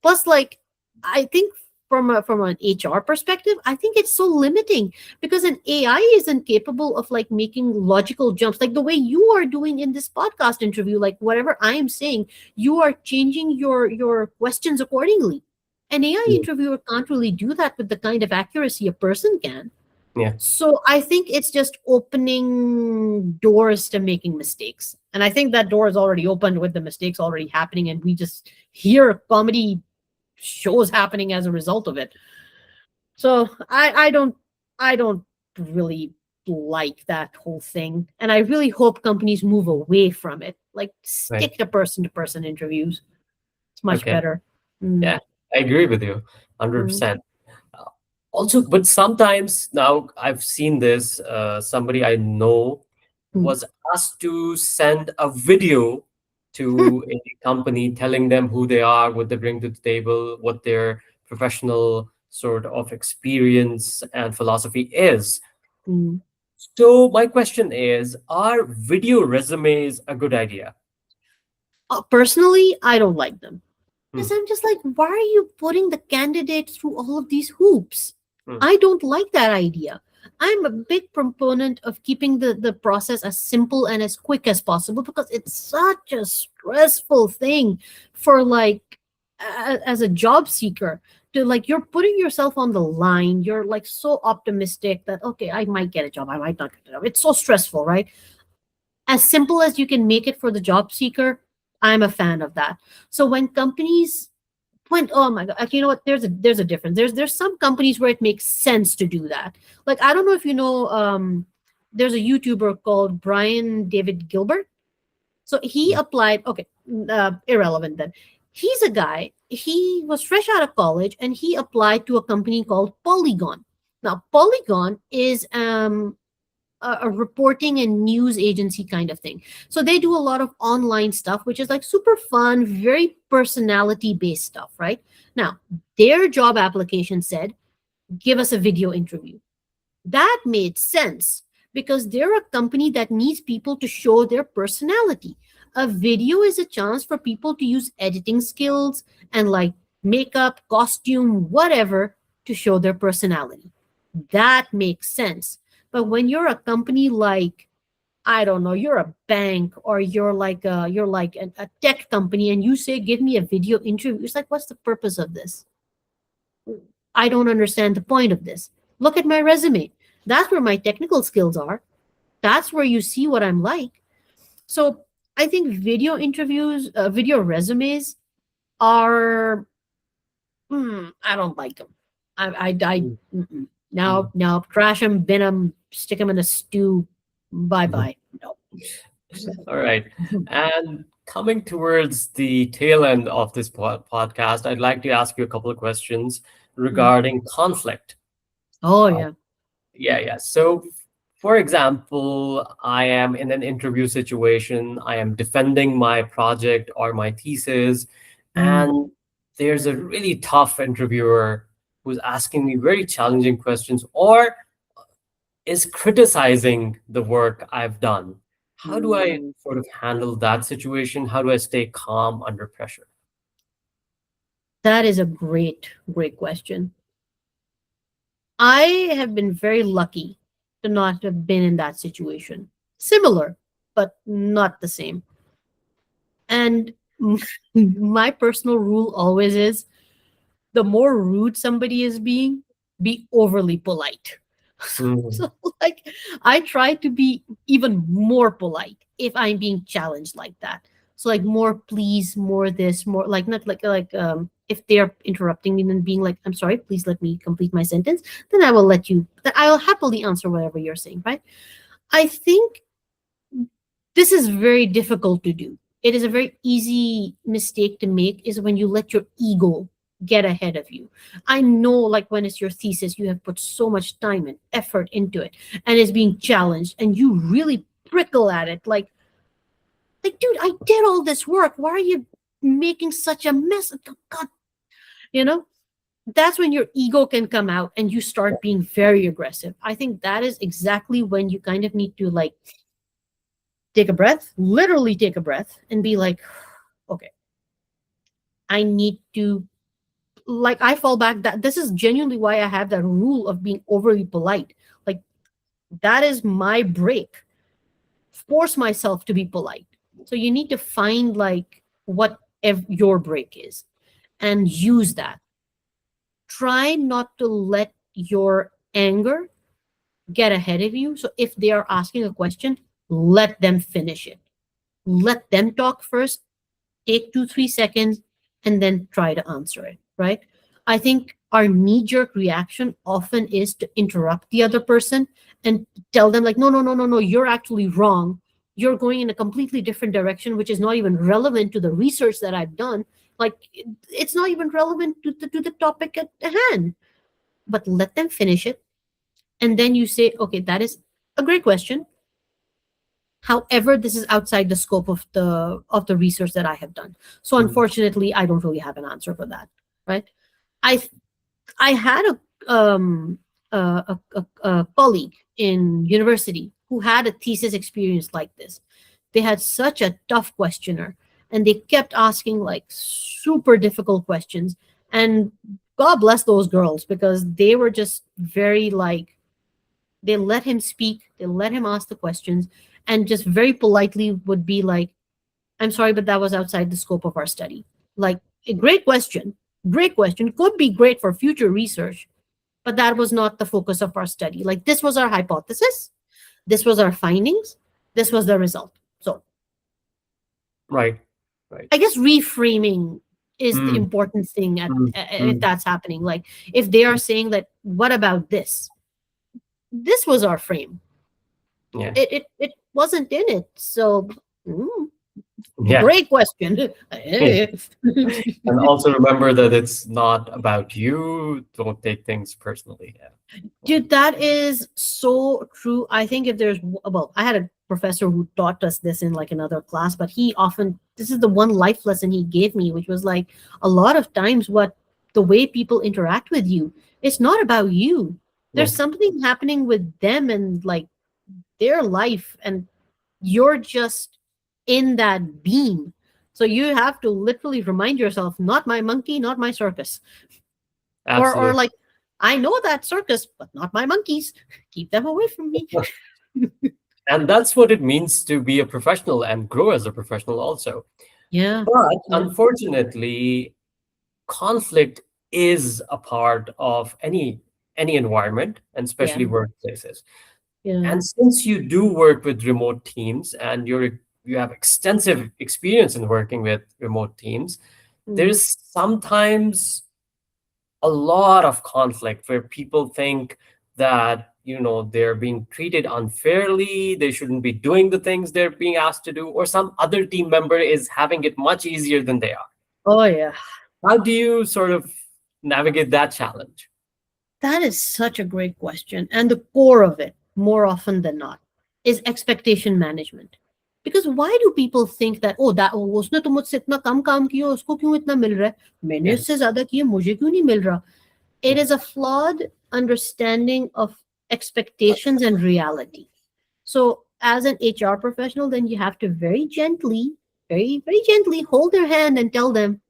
[SPEAKER 2] Plus, like, I think from an HR perspective, I think it's so limiting because an AI isn't capable of like making logical jumps like the way you are doing in this podcast interview. Like whatever I am saying, you are changing your questions accordingly. An AI
[SPEAKER 1] Mm.
[SPEAKER 2] interviewer can't really do that with the kind of accuracy a person can.
[SPEAKER 1] Yeah.
[SPEAKER 2] So I think it's just opening doors to making mistakes. And I think that door is already opened with the mistakes already happening, and we just hear comedy shows happening as a result of it. So I don't really like that whole thing. And I really hope companies move away from it. Like
[SPEAKER 1] Right.
[SPEAKER 2] stick to person interviews. It's much
[SPEAKER 1] Okay.
[SPEAKER 2] better. Mm,
[SPEAKER 1] Yeah, I agree with you,
[SPEAKER 2] mm,
[SPEAKER 1] 100%. Uh, Also, but sometimes now I've seen this. Somebody I know
[SPEAKER 2] mm,
[SPEAKER 1] was asked to send a video
[SPEAKER 2] mm,
[SPEAKER 1] to a company telling them who they are, what they bring to the table, what their professional sort of experience and philosophy is.
[SPEAKER 2] mm.
[SPEAKER 1] So, my question is, are video resumes a good idea?
[SPEAKER 2] Personally, I don't like them.
[SPEAKER 1] Hmm,
[SPEAKER 2] Because I'm just like, why are you putting the candidate through all of these hoops?
[SPEAKER 1] hmm,
[SPEAKER 2] I don't like that idea. I'm a big proponent of keeping the process as simple and as quick as possible because it's such a stressful thing for like as a job seeker to like you're putting yourself on the line. You're like so optimistic that okay, I might get a job, I might not get a job. It's so stressful, right? As simple as you can make it for the job seeker, I'm a fan of that. So when companies when oh my god, you know what, there's a difference. There's some companies where it makes sense to do that. Like I don't know if you know, there's a YouTuber called Brian David Gilbert. So he
[SPEAKER 1] hmm,
[SPEAKER 2] applied, okay, irrelevant then. He's a guy, he was fresh out of college and he applied to a company called Polygon. Now Polygon is a reporting and news agency kind of thing. So they do a lot of online stuff, which is like super fun, very personality based stuff, right? Now, their job application said, give us a video interview. That made sense because they're a company that needs people to show their personality. A video is a chance for people to use editing skills and like makeup, costume, whatever to show their personality. That makes sense. But when you're a company like, I don't know, you're a bank or you're like a tech company and you say give me a video interview, it's like what's the purpose of this? I don't understand the point of this. Look at my resume. That's where my technical skills are. That's where you see what I'm like. So I think video interviews, video resumes are, I don't like them.
[SPEAKER 1] hmm,
[SPEAKER 2] Mm-mm.
[SPEAKER 1] hmm,
[SPEAKER 2] Now, trash them, bin them, stick them in a stew. Bye
[SPEAKER 1] hmm.
[SPEAKER 2] bye. No.
[SPEAKER 1] All right. And coming towards the tail end of this podcast, I'd like to ask you a couple of questions
[SPEAKER 2] Mm.
[SPEAKER 1] regarding conflict.
[SPEAKER 2] Oh
[SPEAKER 1] Uh,
[SPEAKER 2] yeah.
[SPEAKER 1] yeah, yeah. So, for example, I am in an interview situation, I am defending my project or my thesis,
[SPEAKER 2] Mm.
[SPEAKER 1] and there's a really tough interviewer who's asking me very challenging questions or is criticizing the work I've done. How do I
[SPEAKER 2] Mm.
[SPEAKER 1] sort of handle that situation? How do I stay calm under pressure?
[SPEAKER 2] That is a great question. I have been very lucky to not have been in that situation. Similar, but not the same. And my personal rule always is the more rude somebody is being, be overly polite.
[SPEAKER 1] Mm,
[SPEAKER 2] So, like, I try to be even more polite if I'm being challenged like that. So, like, more please, more this, more like not if they're interrupting me, then being like, I'm sorry, please let me complete my sentence. Then I will let you. Then I'll happily answer whatever you're saying. Right? I think this is very difficult to do. It is a very easy mistake to make is when you let your ego get ahead of you. I know like when it's your thesis, you have put so much time and effort into it and it's being challenged and you really prickle at it like dude, I did all this work. Why are you making such a mess? God, you know? that's when your ego can come out and you start being very aggressive. I think that is exactly when you kind of need to like take a breath, literally take a breath, and be like, okay, I need to, like, I fall back. That this is genuinely why I have that rule of being overly polite. Like, that is my break. Force myself to be polite. So you need to find like what your break is and use that. Try not to let your anger get ahead of you. So if they are asking a question, let them finish it. Let them talk first, take 2 3 seconds, and then try to answer it, right? I think our knee-jerk reaction often is to interrupt the other person and tell them like, no, no, no, no, no, you're actually wrong. You're going in a completely different direction, which is not even relevant to the research that I've done. Like, it's not even relevant to the topic at hand. But let them finish it, and then you say, okay, that is a great question. However, this is outside the scope of the research that I have done. So
[SPEAKER 1] Mm.
[SPEAKER 2] unfortunately, I don't really have an answer for that, right? I i had a colleague in university who had a thesis experience like this. They had such a tough questioner, and they kept asking like super difficult questions. And God bless those girls, because they were just very like, they let him speak, they let him ask the questions, and just very politely would be like, I'm sorry, but that was outside the scope of our study. Like, a great question, could be great for future research, but that was not the focus of our study. Like, this was our hypothesis, this was our findings, this was the result. So
[SPEAKER 1] Right. Right.
[SPEAKER 2] I guess reframing is the
[SPEAKER 1] Mm.
[SPEAKER 2] important thing
[SPEAKER 1] Mm.
[SPEAKER 2] if
[SPEAKER 1] Mm.
[SPEAKER 2] that's happening. Like, if they are saying that, what about this? This was our frame.
[SPEAKER 1] Yeah.
[SPEAKER 2] It wasn't in it. So mm,
[SPEAKER 1] Yeah.
[SPEAKER 2] great question.
[SPEAKER 1] Yeah. And also remember that it's not about you. Don't take things personally. Yeah.
[SPEAKER 2] Dude, that is so true. I think if there's, well, I had a professor who taught us this in like another class, but he often, this is the one life lesson he gave me, which was like, a lot of times what the way people interact with you, it's not about you.
[SPEAKER 1] Yeah.
[SPEAKER 2] There's something happening with them and like their life, and you're just in that beam. So you have to literally remind yourself, not my monkey, not my circus. Or
[SPEAKER 1] Absolutely.
[SPEAKER 2] like, I know that circus, but not my monkeys. Keep them away from me.
[SPEAKER 1] And that's what it means to be a professional and grow as a professional also.
[SPEAKER 2] Yeah.
[SPEAKER 1] But
[SPEAKER 2] Yeah.
[SPEAKER 1] unfortunately, conflict is a part of any environment, and
[SPEAKER 2] Yeah.
[SPEAKER 1] especially workplaces.
[SPEAKER 2] Yeah.
[SPEAKER 1] And since you do work with remote teams and you have extensive experience in working with remote teams,
[SPEAKER 2] Mm.
[SPEAKER 1] there's sometimes a lot of conflict where people think that they're being treated unfairly, they shouldn't be doing the things they're being asked to do, or some other team member is having it much easier than they are.
[SPEAKER 2] Oh, yeah.
[SPEAKER 1] How do you sort of navigate that challenge?
[SPEAKER 2] That is such a great question. And the core of it, more often than not, is expectation management. Because why do people think that, oh, that उसने तो मुझसे इतना कम काम किया, उसको क्यों इतना मिल रहा है, मैंने
[SPEAKER 1] Yeah.
[SPEAKER 2] उससे ज्यादा किया, मुझे क्यों नहीं मिल रहा? It is a flawed understanding of expectations and reality. So, as an HR professional, then you have to very gently, very, very gently hold their hand and tell them,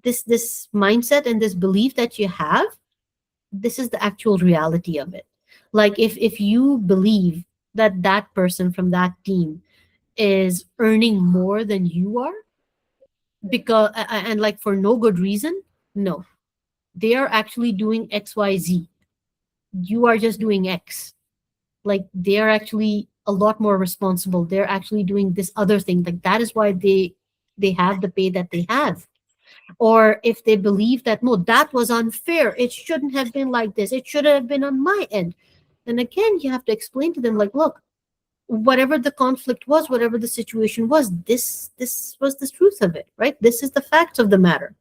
[SPEAKER 2] this mindset and this belief that you have, this is the actual reality of it. Like, if you believe that that person from that team is earning more than you are, because and like for no good reason, no, they are actually doing XYZ. You are just doing X. Like, they are actually a lot more responsible, they're actually doing this other thing, like that is why they have the pay that they have. Or if they believe that, no, that was unfair, it shouldn't have been like this, it should have been on my end, then again you have to explain to them like, look, whatever the conflict was, whatever the situation was, this was the truth of it, right? This is the facts of the matter.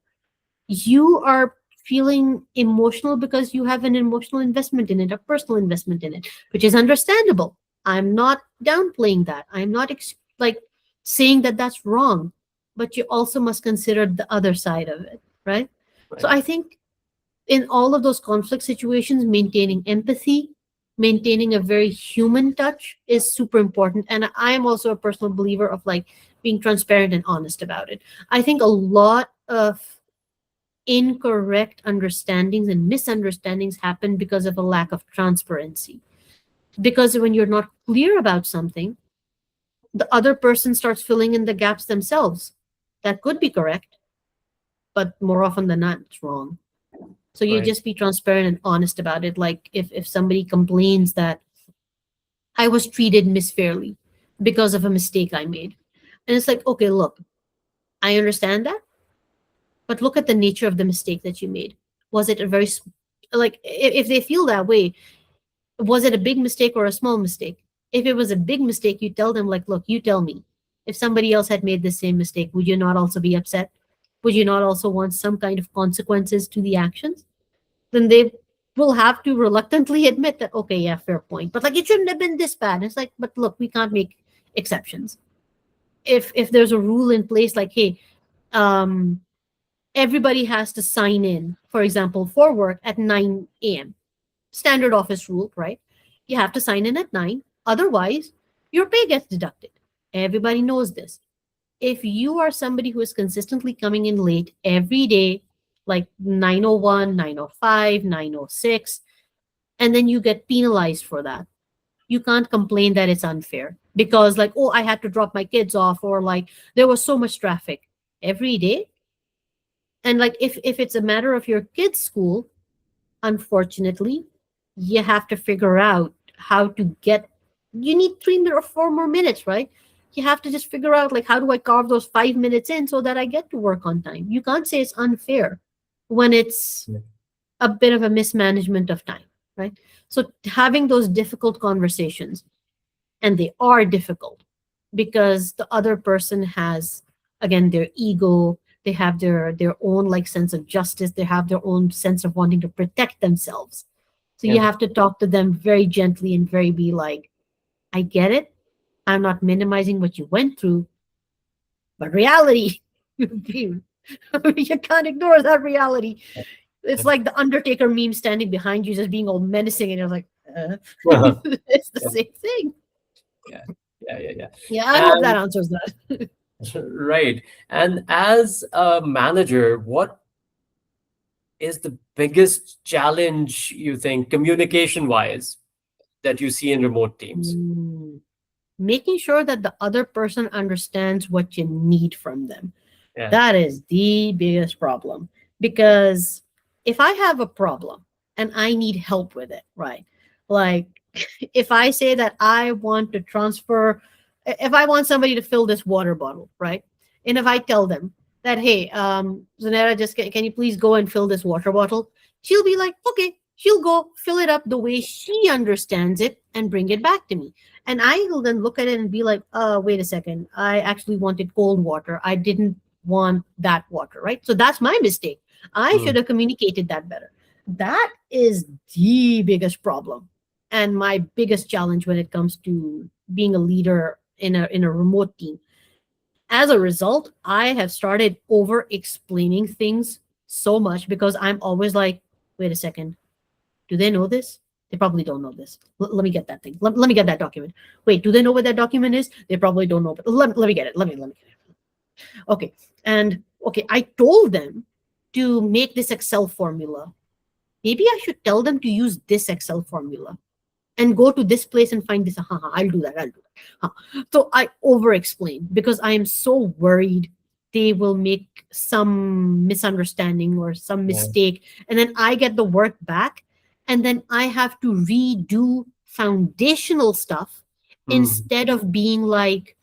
[SPEAKER 2] You are feeling emotional because you have an emotional investment in it, a personal investment in it, which is understandable. I'm not downplaying that. I'm not like saying that that's wrong, but you also must consider the other side of it, right? So
[SPEAKER 1] Right.
[SPEAKER 2] I think in all of those conflict situations, maintaining empathy, maintaining a very human touch is super important. And I am also a personal believer of like being transparent and honest about it. I think a lot of incorrect understandings and misunderstandings happen because of a lack of transparency. Because when you're not clear about something, the other person starts filling in the gaps themselves. That could be correct, but more often than not, it's wrong. So you
[SPEAKER 1] Right.
[SPEAKER 2] just be transparent and honest about it. Like if somebody complains that I was treated misfairly because of a mistake I made, and it's like, okay, look, I understand that, but look at the nature of the mistake that you made. Was it a very like if they feel that way, was it a big mistake or a small mistake? If it was a big mistake, you tell them like, look, you tell me. If somebody else had made the same mistake, would you not also be upset? Would you not also want some kind of consequences to the actions? Then they will have to reluctantly admit that, okay, yeah, fair point. But like it shouldn't have been this bad. It's like, but look, we can't make exceptions. If there's a rule in place like, hey, um, everybody has to sign in, for example, for work at 9 a.m. Standard office rule, right? You have to sign in at 9. Otherwise, your pay gets deducted. Everybody knows this. If you are somebody who is consistently coming in late every day, like 9:01, 9:05, 9:06, and then you get penalized for that, you can't complain that it's unfair because, like, oh, I had to drop my kids off, or like there was so much traffic every day. And like, if it's a matter of your kids' school, unfortunately, you have to figure out how to get. You need 3 or 4 more minutes, right? You have to just figure out like, how do I carve those 5 minutes in so that I get to work on time? You can't say it's unfair when it's
[SPEAKER 1] Yeah.
[SPEAKER 2] a bit of a mismanagement of time, right? So having those difficult conversations, and they are difficult because the other person has, again, their ego, they have their own like sense of justice, they have their own sense of wanting to protect themselves. So you
[SPEAKER 1] Yeah.
[SPEAKER 2] have to talk to them very gently and very be like, I get it, I'm not minimizing what you went through, but reality, you can't ignore that reality. It's like the Undertaker meme standing behind you just being all menacing, and you're like, it's the
[SPEAKER 1] Yeah.
[SPEAKER 2] same thing.
[SPEAKER 1] Yeah. Yeah. Yeah. Yeah.
[SPEAKER 2] Yeah, I hope that
[SPEAKER 1] And
[SPEAKER 2] answers that.
[SPEAKER 1] right. And as a manager, what is the biggest challenge you think, communication wise, that you see in remote teams?
[SPEAKER 2] Mm. Making sure that the other person understands what you need from them.
[SPEAKER 1] Yeah.
[SPEAKER 2] That is the biggest problem. Because if I have a problem and I need help with it, right? Like, if I say that I want to transfer, if I want somebody to fill this water bottle, right? And if I tell them that, hey, Zanera, just can you please go and fill this water bottle? She'll be like, okay, she'll go fill it up the way she understands it and bring it back to me. And I will then look at it and be like, wait a second, I actually wanted cold water. I didn't want that water, right? So that's my mistake. I
[SPEAKER 1] Mm.
[SPEAKER 2] should have communicated that better. That is the biggest problem and my biggest challenge when it comes to being a leader in a remote team. As a result, I have started over explaining things so much because I'm always like, wait a second, do they know this? They probably don't know this. Let me get that thing. Let me get that document. Wait, do they know what that document is? They probably don't know. But let me get it. Let me get it. Okay. And okay, I told them to make this Excel formula. Maybe I should tell them to use this Excel formula and go to this place and find this. I'll do that. I'll do that. So I over explain because I am so worried they will make some misunderstanding or some
[SPEAKER 1] Yeah.
[SPEAKER 2] mistake. And then I get the work back. And then I have to redo foundational stuff
[SPEAKER 1] Mm.
[SPEAKER 2] instead of being like,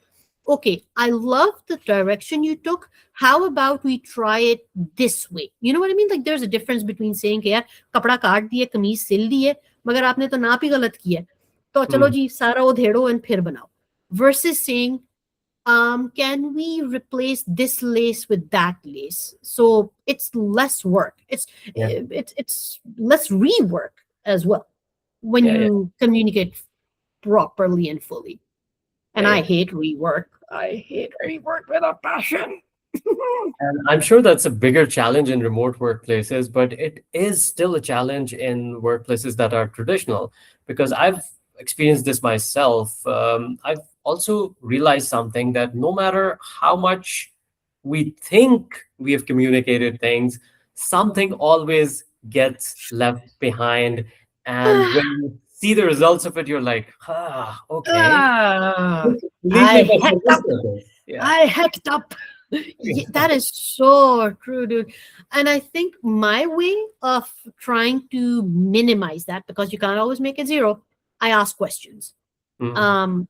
[SPEAKER 2] okay, I love the direction you took. How about we try it this way? You know what I mean? Like there's a difference between saying कि यार कपड़ा काट दिए कमीज सिल दी है मगर आपने तो नाप ही गलत किया है तो चलो
[SPEAKER 1] Mm.
[SPEAKER 2] जी सारा उधेड़ो and फिर बनाओ versus saying can we replace this lace with that lace so it's less work,
[SPEAKER 1] Yeah.
[SPEAKER 2] it's less rework as well when
[SPEAKER 1] Yeah. Yeah.
[SPEAKER 2] you communicate properly and fully.
[SPEAKER 1] Yeah.
[SPEAKER 2] And I
[SPEAKER 1] Yeah.
[SPEAKER 2] hate rework. I hate rework with a passion.
[SPEAKER 1] And I'm sure that's a bigger challenge in remote workplaces, but it is still a challenge in workplaces that are traditional because I've experienced this myself. I've also realized something that no matter how much we think we have communicated things, something always gets left behind. And when you see the results of it, you're like, okay,
[SPEAKER 2] Ah,
[SPEAKER 1] completely
[SPEAKER 2] I
[SPEAKER 1] must have
[SPEAKER 2] hecked
[SPEAKER 1] missed
[SPEAKER 2] up.
[SPEAKER 1] this. Yeah.
[SPEAKER 2] I hecked up. That is so true, dude. And I think my way of trying to minimize that, because you can't always make it zero, I ask questions.
[SPEAKER 1] Mm,
[SPEAKER 2] Um,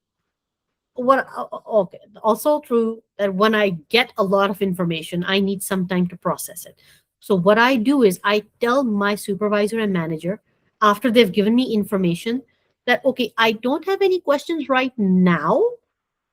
[SPEAKER 2] okay, also true that when I get a lot of information, I need some time to process it. So what I do is I tell my supervisor and manager after they've given me information that, okay, I don't have any questions right now,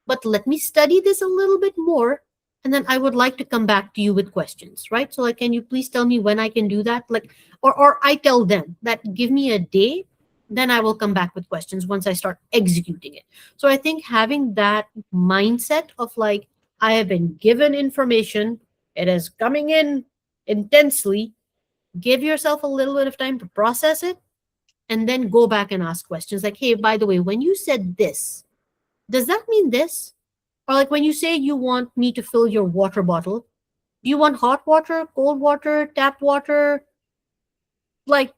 [SPEAKER 2] but let me study this a little bit more, and then I would like to come back to you with questions, right? So like, can you please tell me when I can do that? Like, or I tell them that give me a day, then I will come back with questions once I start executing it. So I think having that mindset of like, I have been given information, it is coming in intensely, give yourself a little bit of time to process it, and then go back and ask questions like, hey, by the way, when you said this, does that mean this? Or like when you say you want me to fill your water bottle, do you want hot water, cold water, tap water? Like,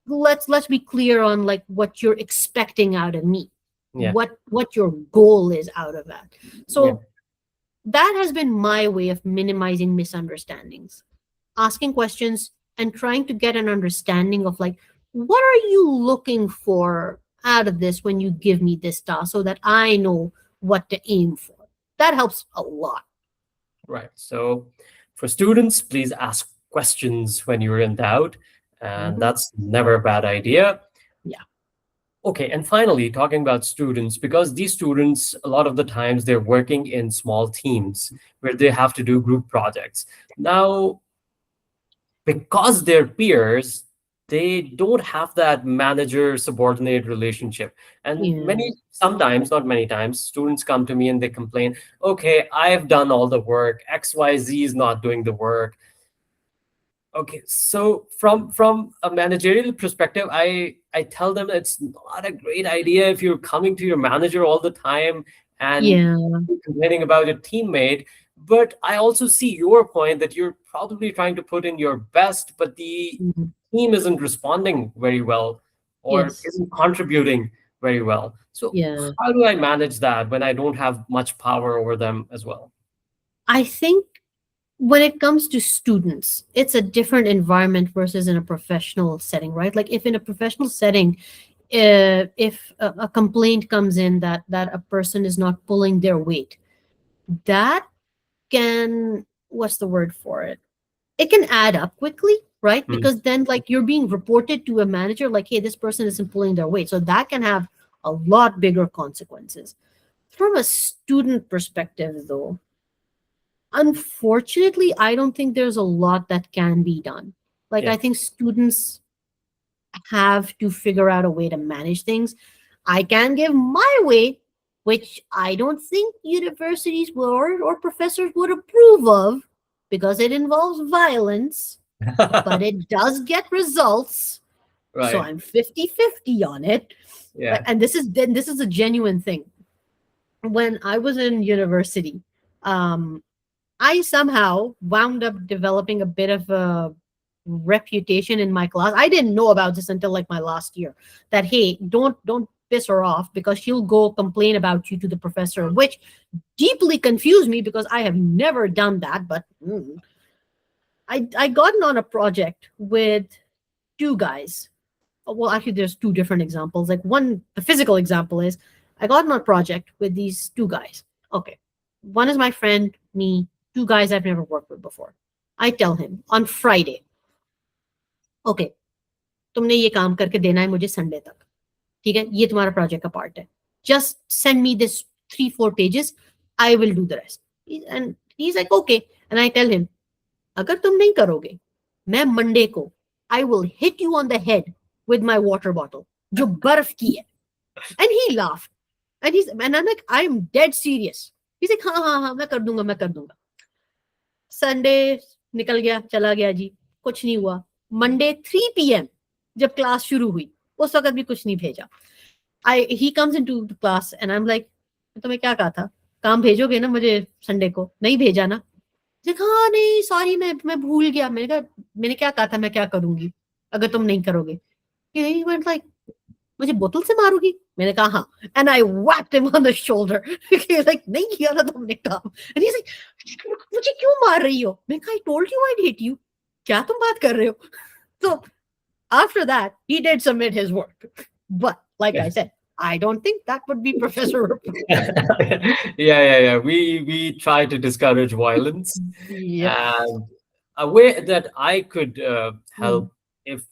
[SPEAKER 2] let's be clear on like what you're expecting out of me.
[SPEAKER 1] yeah.
[SPEAKER 2] What your goal is out of that.
[SPEAKER 1] Yeah.
[SPEAKER 2] So that has been my way of minimizing misunderstandings. Asking questions and trying to get an understanding of like, what are you looking for out of this when you give me this task, so that I know what to aim for. That helps a lot.
[SPEAKER 1] Right. So for students, please ask questions when you're in doubt. And
[SPEAKER 2] Mhm.
[SPEAKER 1] that's never a bad idea.
[SPEAKER 2] Yeah.
[SPEAKER 1] Okay. And finally, talking about students, because these students, a lot of the times, they're working in small teams where they have to do group projects. Now, because they're peers, they don't have that manager subordinate relationship. And
[SPEAKER 2] Yeah.
[SPEAKER 1] sometimes, not many times, students come to me and they complain, okay, I've done all the work, XYZ is not doing the work. Okay, so from a managerial perspective, I tell them it's not a great idea if you're coming to your manager all the time and
[SPEAKER 2] Yeah.
[SPEAKER 1] complaining about your teammate. But I also see your point that you're probably trying to put in your best, but the
[SPEAKER 2] Mhm.
[SPEAKER 1] team isn't responding very well or
[SPEAKER 2] Yes.
[SPEAKER 1] isn't contributing very well. So
[SPEAKER 2] Yeah.
[SPEAKER 1] how do I manage that when I don't have much power over them as well?
[SPEAKER 2] I think when it comes to students, it's a different environment versus in a professional setting, right? Like if in a professional setting, if a complaint comes in that a person is not pulling their weight, that can, what's the word for it? It can add up quickly, right?
[SPEAKER 1] Mm,
[SPEAKER 2] Because then like you're being reported to a manager like, hey, this person isn't pulling their weight. So that can have a lot bigger consequences. From a student perspective though, unfortunately, I don't think there's a lot that can be done. Like
[SPEAKER 1] yeah.
[SPEAKER 2] I think students have to figure out a way to manage things. I can give my way, which I don't think universities or professors would approve of because it involves violence, but it does get results. So
[SPEAKER 1] Right.
[SPEAKER 2] I'm 50-50 on it.
[SPEAKER 1] Yeah.
[SPEAKER 2] And this is a genuine thing. When I was in university, um, I somehow wound up developing a bit of a reputation in my class. I didn't know about this until like my last year. That hey, don't piss her off because she'll go complain about you to the professor, which deeply confused me because I have never done that. But I gotten on a project with two guys. Well, actually, there's two different examples. Like one, the physical example is I got on a project with these two guys. Okay, one is my friend, me, two guys I've never worked with before. I tell him on Friday, okay, तुमने ये काम करके देना है मुझे Sunday तक. ठीक है, ये तुम्हारा प्रोजेक्ट का पार्ट है. Just send me this 3-4 pages. I will do the rest. And he's like, okay. And I tell him, अगर तुम नहीं करोगे, मैं मंडे को I will hit you on the head with my water bottle जो बर्फ की है. And he laughed. And I'm like, I'm dead serious. He's like, हाँ हाँ हाँ मैं कर दूंगा. संडे निकल गया, चला गया जी, कुछ नहीं हुआ। मंडे 3 PM जब क्लास शुरू हुई, उस वक़्त भी कुछ नहीं भेजा। He comes into the class and I am like, तुम्हें क्या कहा था? काम भेजोगे ना मुझे संडे को? नहीं भेजा ना? देखा, हाँ, नहीं सॉरी, मैं भूल गया। मैंने कहा, मैंने क्या कहा था मैं क्या करूँगी अगर तुम नहीं करोगे? ही वेंट लाइक, मुझे बोतल से मारोगी? मैंने कहा हाँ, and I whacked him on the shoulder. Like नहीं किया ना तुमने काम। एंड ही इज लाइक, मुझे क्यों मार रही हो? मैं कहा, I told you I hate you. क्या तुम बात कर रहे हो? तो after that he did submit his work, but like I said, I don't think that would be professor
[SPEAKER 1] Yeah. We try to discourage violence,
[SPEAKER 2] yep.
[SPEAKER 1] and a way that I could
[SPEAKER 2] Mm,
[SPEAKER 1] help if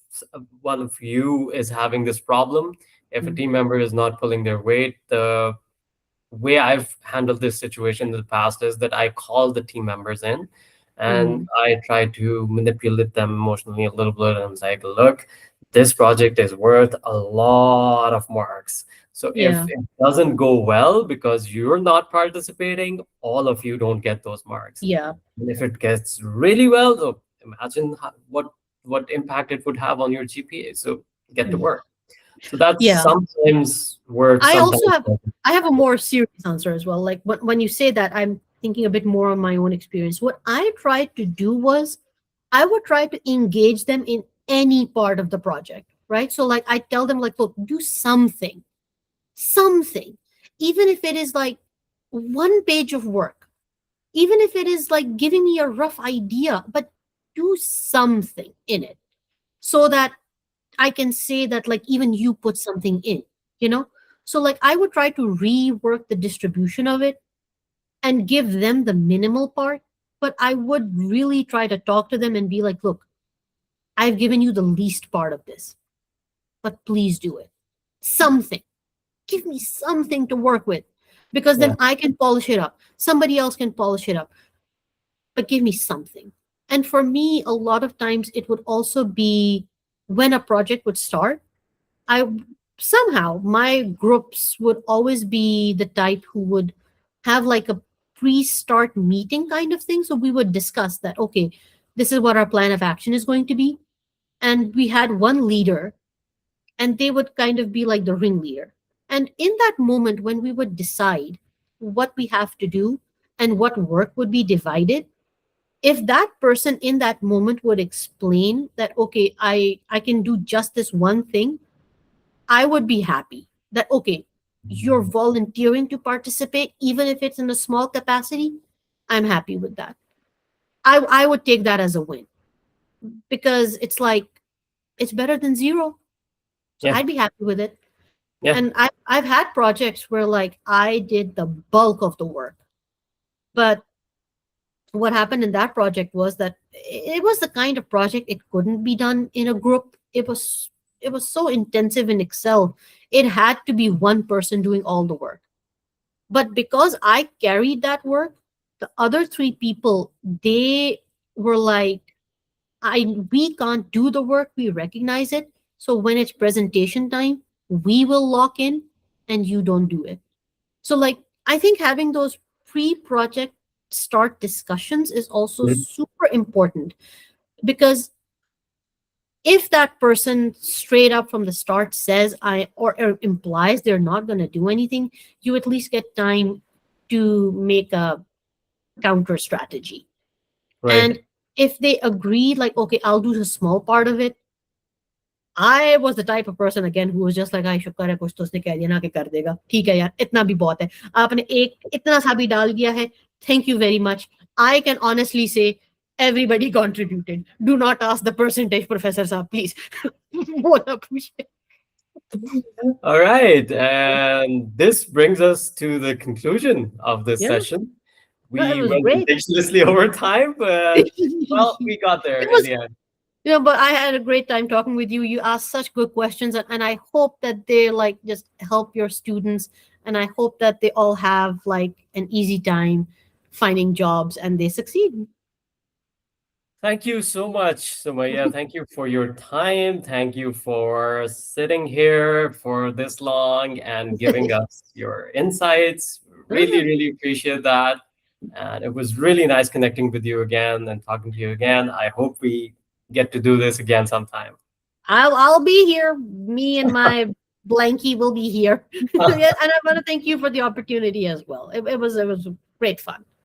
[SPEAKER 1] one of you is having this problem, if a
[SPEAKER 2] mm,
[SPEAKER 1] team member is not pulling their weight, the way I've handled this situation in the past is that I call the team members in and
[SPEAKER 2] mm,
[SPEAKER 1] I try to manipulate them emotionally a little bit and say, look, this project is worth a lot of marks. So if
[SPEAKER 2] yeah,
[SPEAKER 1] it doesn't go well because you're not participating, all of you don't get those marks.
[SPEAKER 2] yeah,
[SPEAKER 1] And if it gets really well, though, imagine what impact it would have on your GPA. So get to
[SPEAKER 2] mm,
[SPEAKER 1] work. So that's
[SPEAKER 2] yeah.
[SPEAKER 1] sometimes works,
[SPEAKER 2] I
[SPEAKER 1] sometimes
[SPEAKER 2] also have
[SPEAKER 1] doesn't.
[SPEAKER 2] I have a more serious answer as well. Like when you say that, I'm thinking a bit more on my own experience. What I tried to do was I would try to engage them in any part of the project, right? So like I tell them like, look, do something, something, even if it is like one page of work, even if it is like giving me a rough idea, but do something in it so that I can say that like even you put something in, you know? So like I would try to rework the distribution of it and give them the minimal part, but I would really try to talk to them and be like, look, I've given you the least part of this, but please do it. Something. Give me something to work with because
[SPEAKER 1] Yeah.
[SPEAKER 2] then I can polish it up. Somebody else can polish it up, but give me something. And for me, a lot of times it would also be when a project would start, I somehow my groups would always be the type who would have like a pre-start meeting kind of thing. So we would discuss that, okay, this is what our plan of action is going to be. And we had one leader, and they would kind of be like the ringleader. And in that moment, when we would decide what we have to do and what work would be divided, if that person in that moment would explain that, okay, I can do just this one thing, I would be happy that, okay, you're volunteering to participate, even if it's in a small capacity. I'm happy with that. I would take that as a win because it's like, it's better than zero. So
[SPEAKER 1] Yeah.
[SPEAKER 2] I'd be happy with it.
[SPEAKER 1] Yeah.
[SPEAKER 2] And I've had projects where like I did the bulk of the work. But what happened in that project was that it was the kind of project it couldn't be done in a group. It was so intensive in Excel. It had to be one person doing all the work. But because I carried that work, the other three people, they were like, I we can't do the work, we recognize it. So when it's presentation time, we will lock in and you don't do it. So like I think having those pre-project start discussions is also
[SPEAKER 1] Mhm.
[SPEAKER 2] super important because if that person straight up from the start says or implies they're not going to do anything, you at least get time to make a counter strategy.
[SPEAKER 1] Right.
[SPEAKER 2] And if they agree like, okay, I'll do the small part of it, I was the type of person again who was just like, आई शुक्र है कुछ तो उसने कह दिया ना कि कर देगा, ठीक है यार इतना भी बहुत है, आपने एक इतना सा भी डाल दिया है, thank you very much. I can honestly say everybody contributed. Do not ask the percentage, Professor Saab, please. वो ना पूछे.
[SPEAKER 1] All right. And this brings us to the conclusion of this
[SPEAKER 2] Yeah,
[SPEAKER 1] session.
[SPEAKER 2] no, it
[SPEAKER 1] We
[SPEAKER 2] was
[SPEAKER 1] went
[SPEAKER 2] great.
[SPEAKER 1] ridiculously over time, but well, we got there
[SPEAKER 2] It
[SPEAKER 1] in
[SPEAKER 2] was,
[SPEAKER 1] the end.
[SPEAKER 2] but I had a great time talking with you. You asked such good questions, and I hope that they like just help your students, and I hope that they all have like an easy time finding jobs and they succeed.
[SPEAKER 1] Thank you so much, Sumaya. Thank you for your time. Thank you for sitting here for this long and giving us your insights. Really, really appreciate that. And it was really nice connecting with you again and talking to you again. I hope we get to do this again sometime.
[SPEAKER 2] I'll be here. Me and my blankie will be here. Yeah, and I want to thank you for the opportunity as well. It was great fun.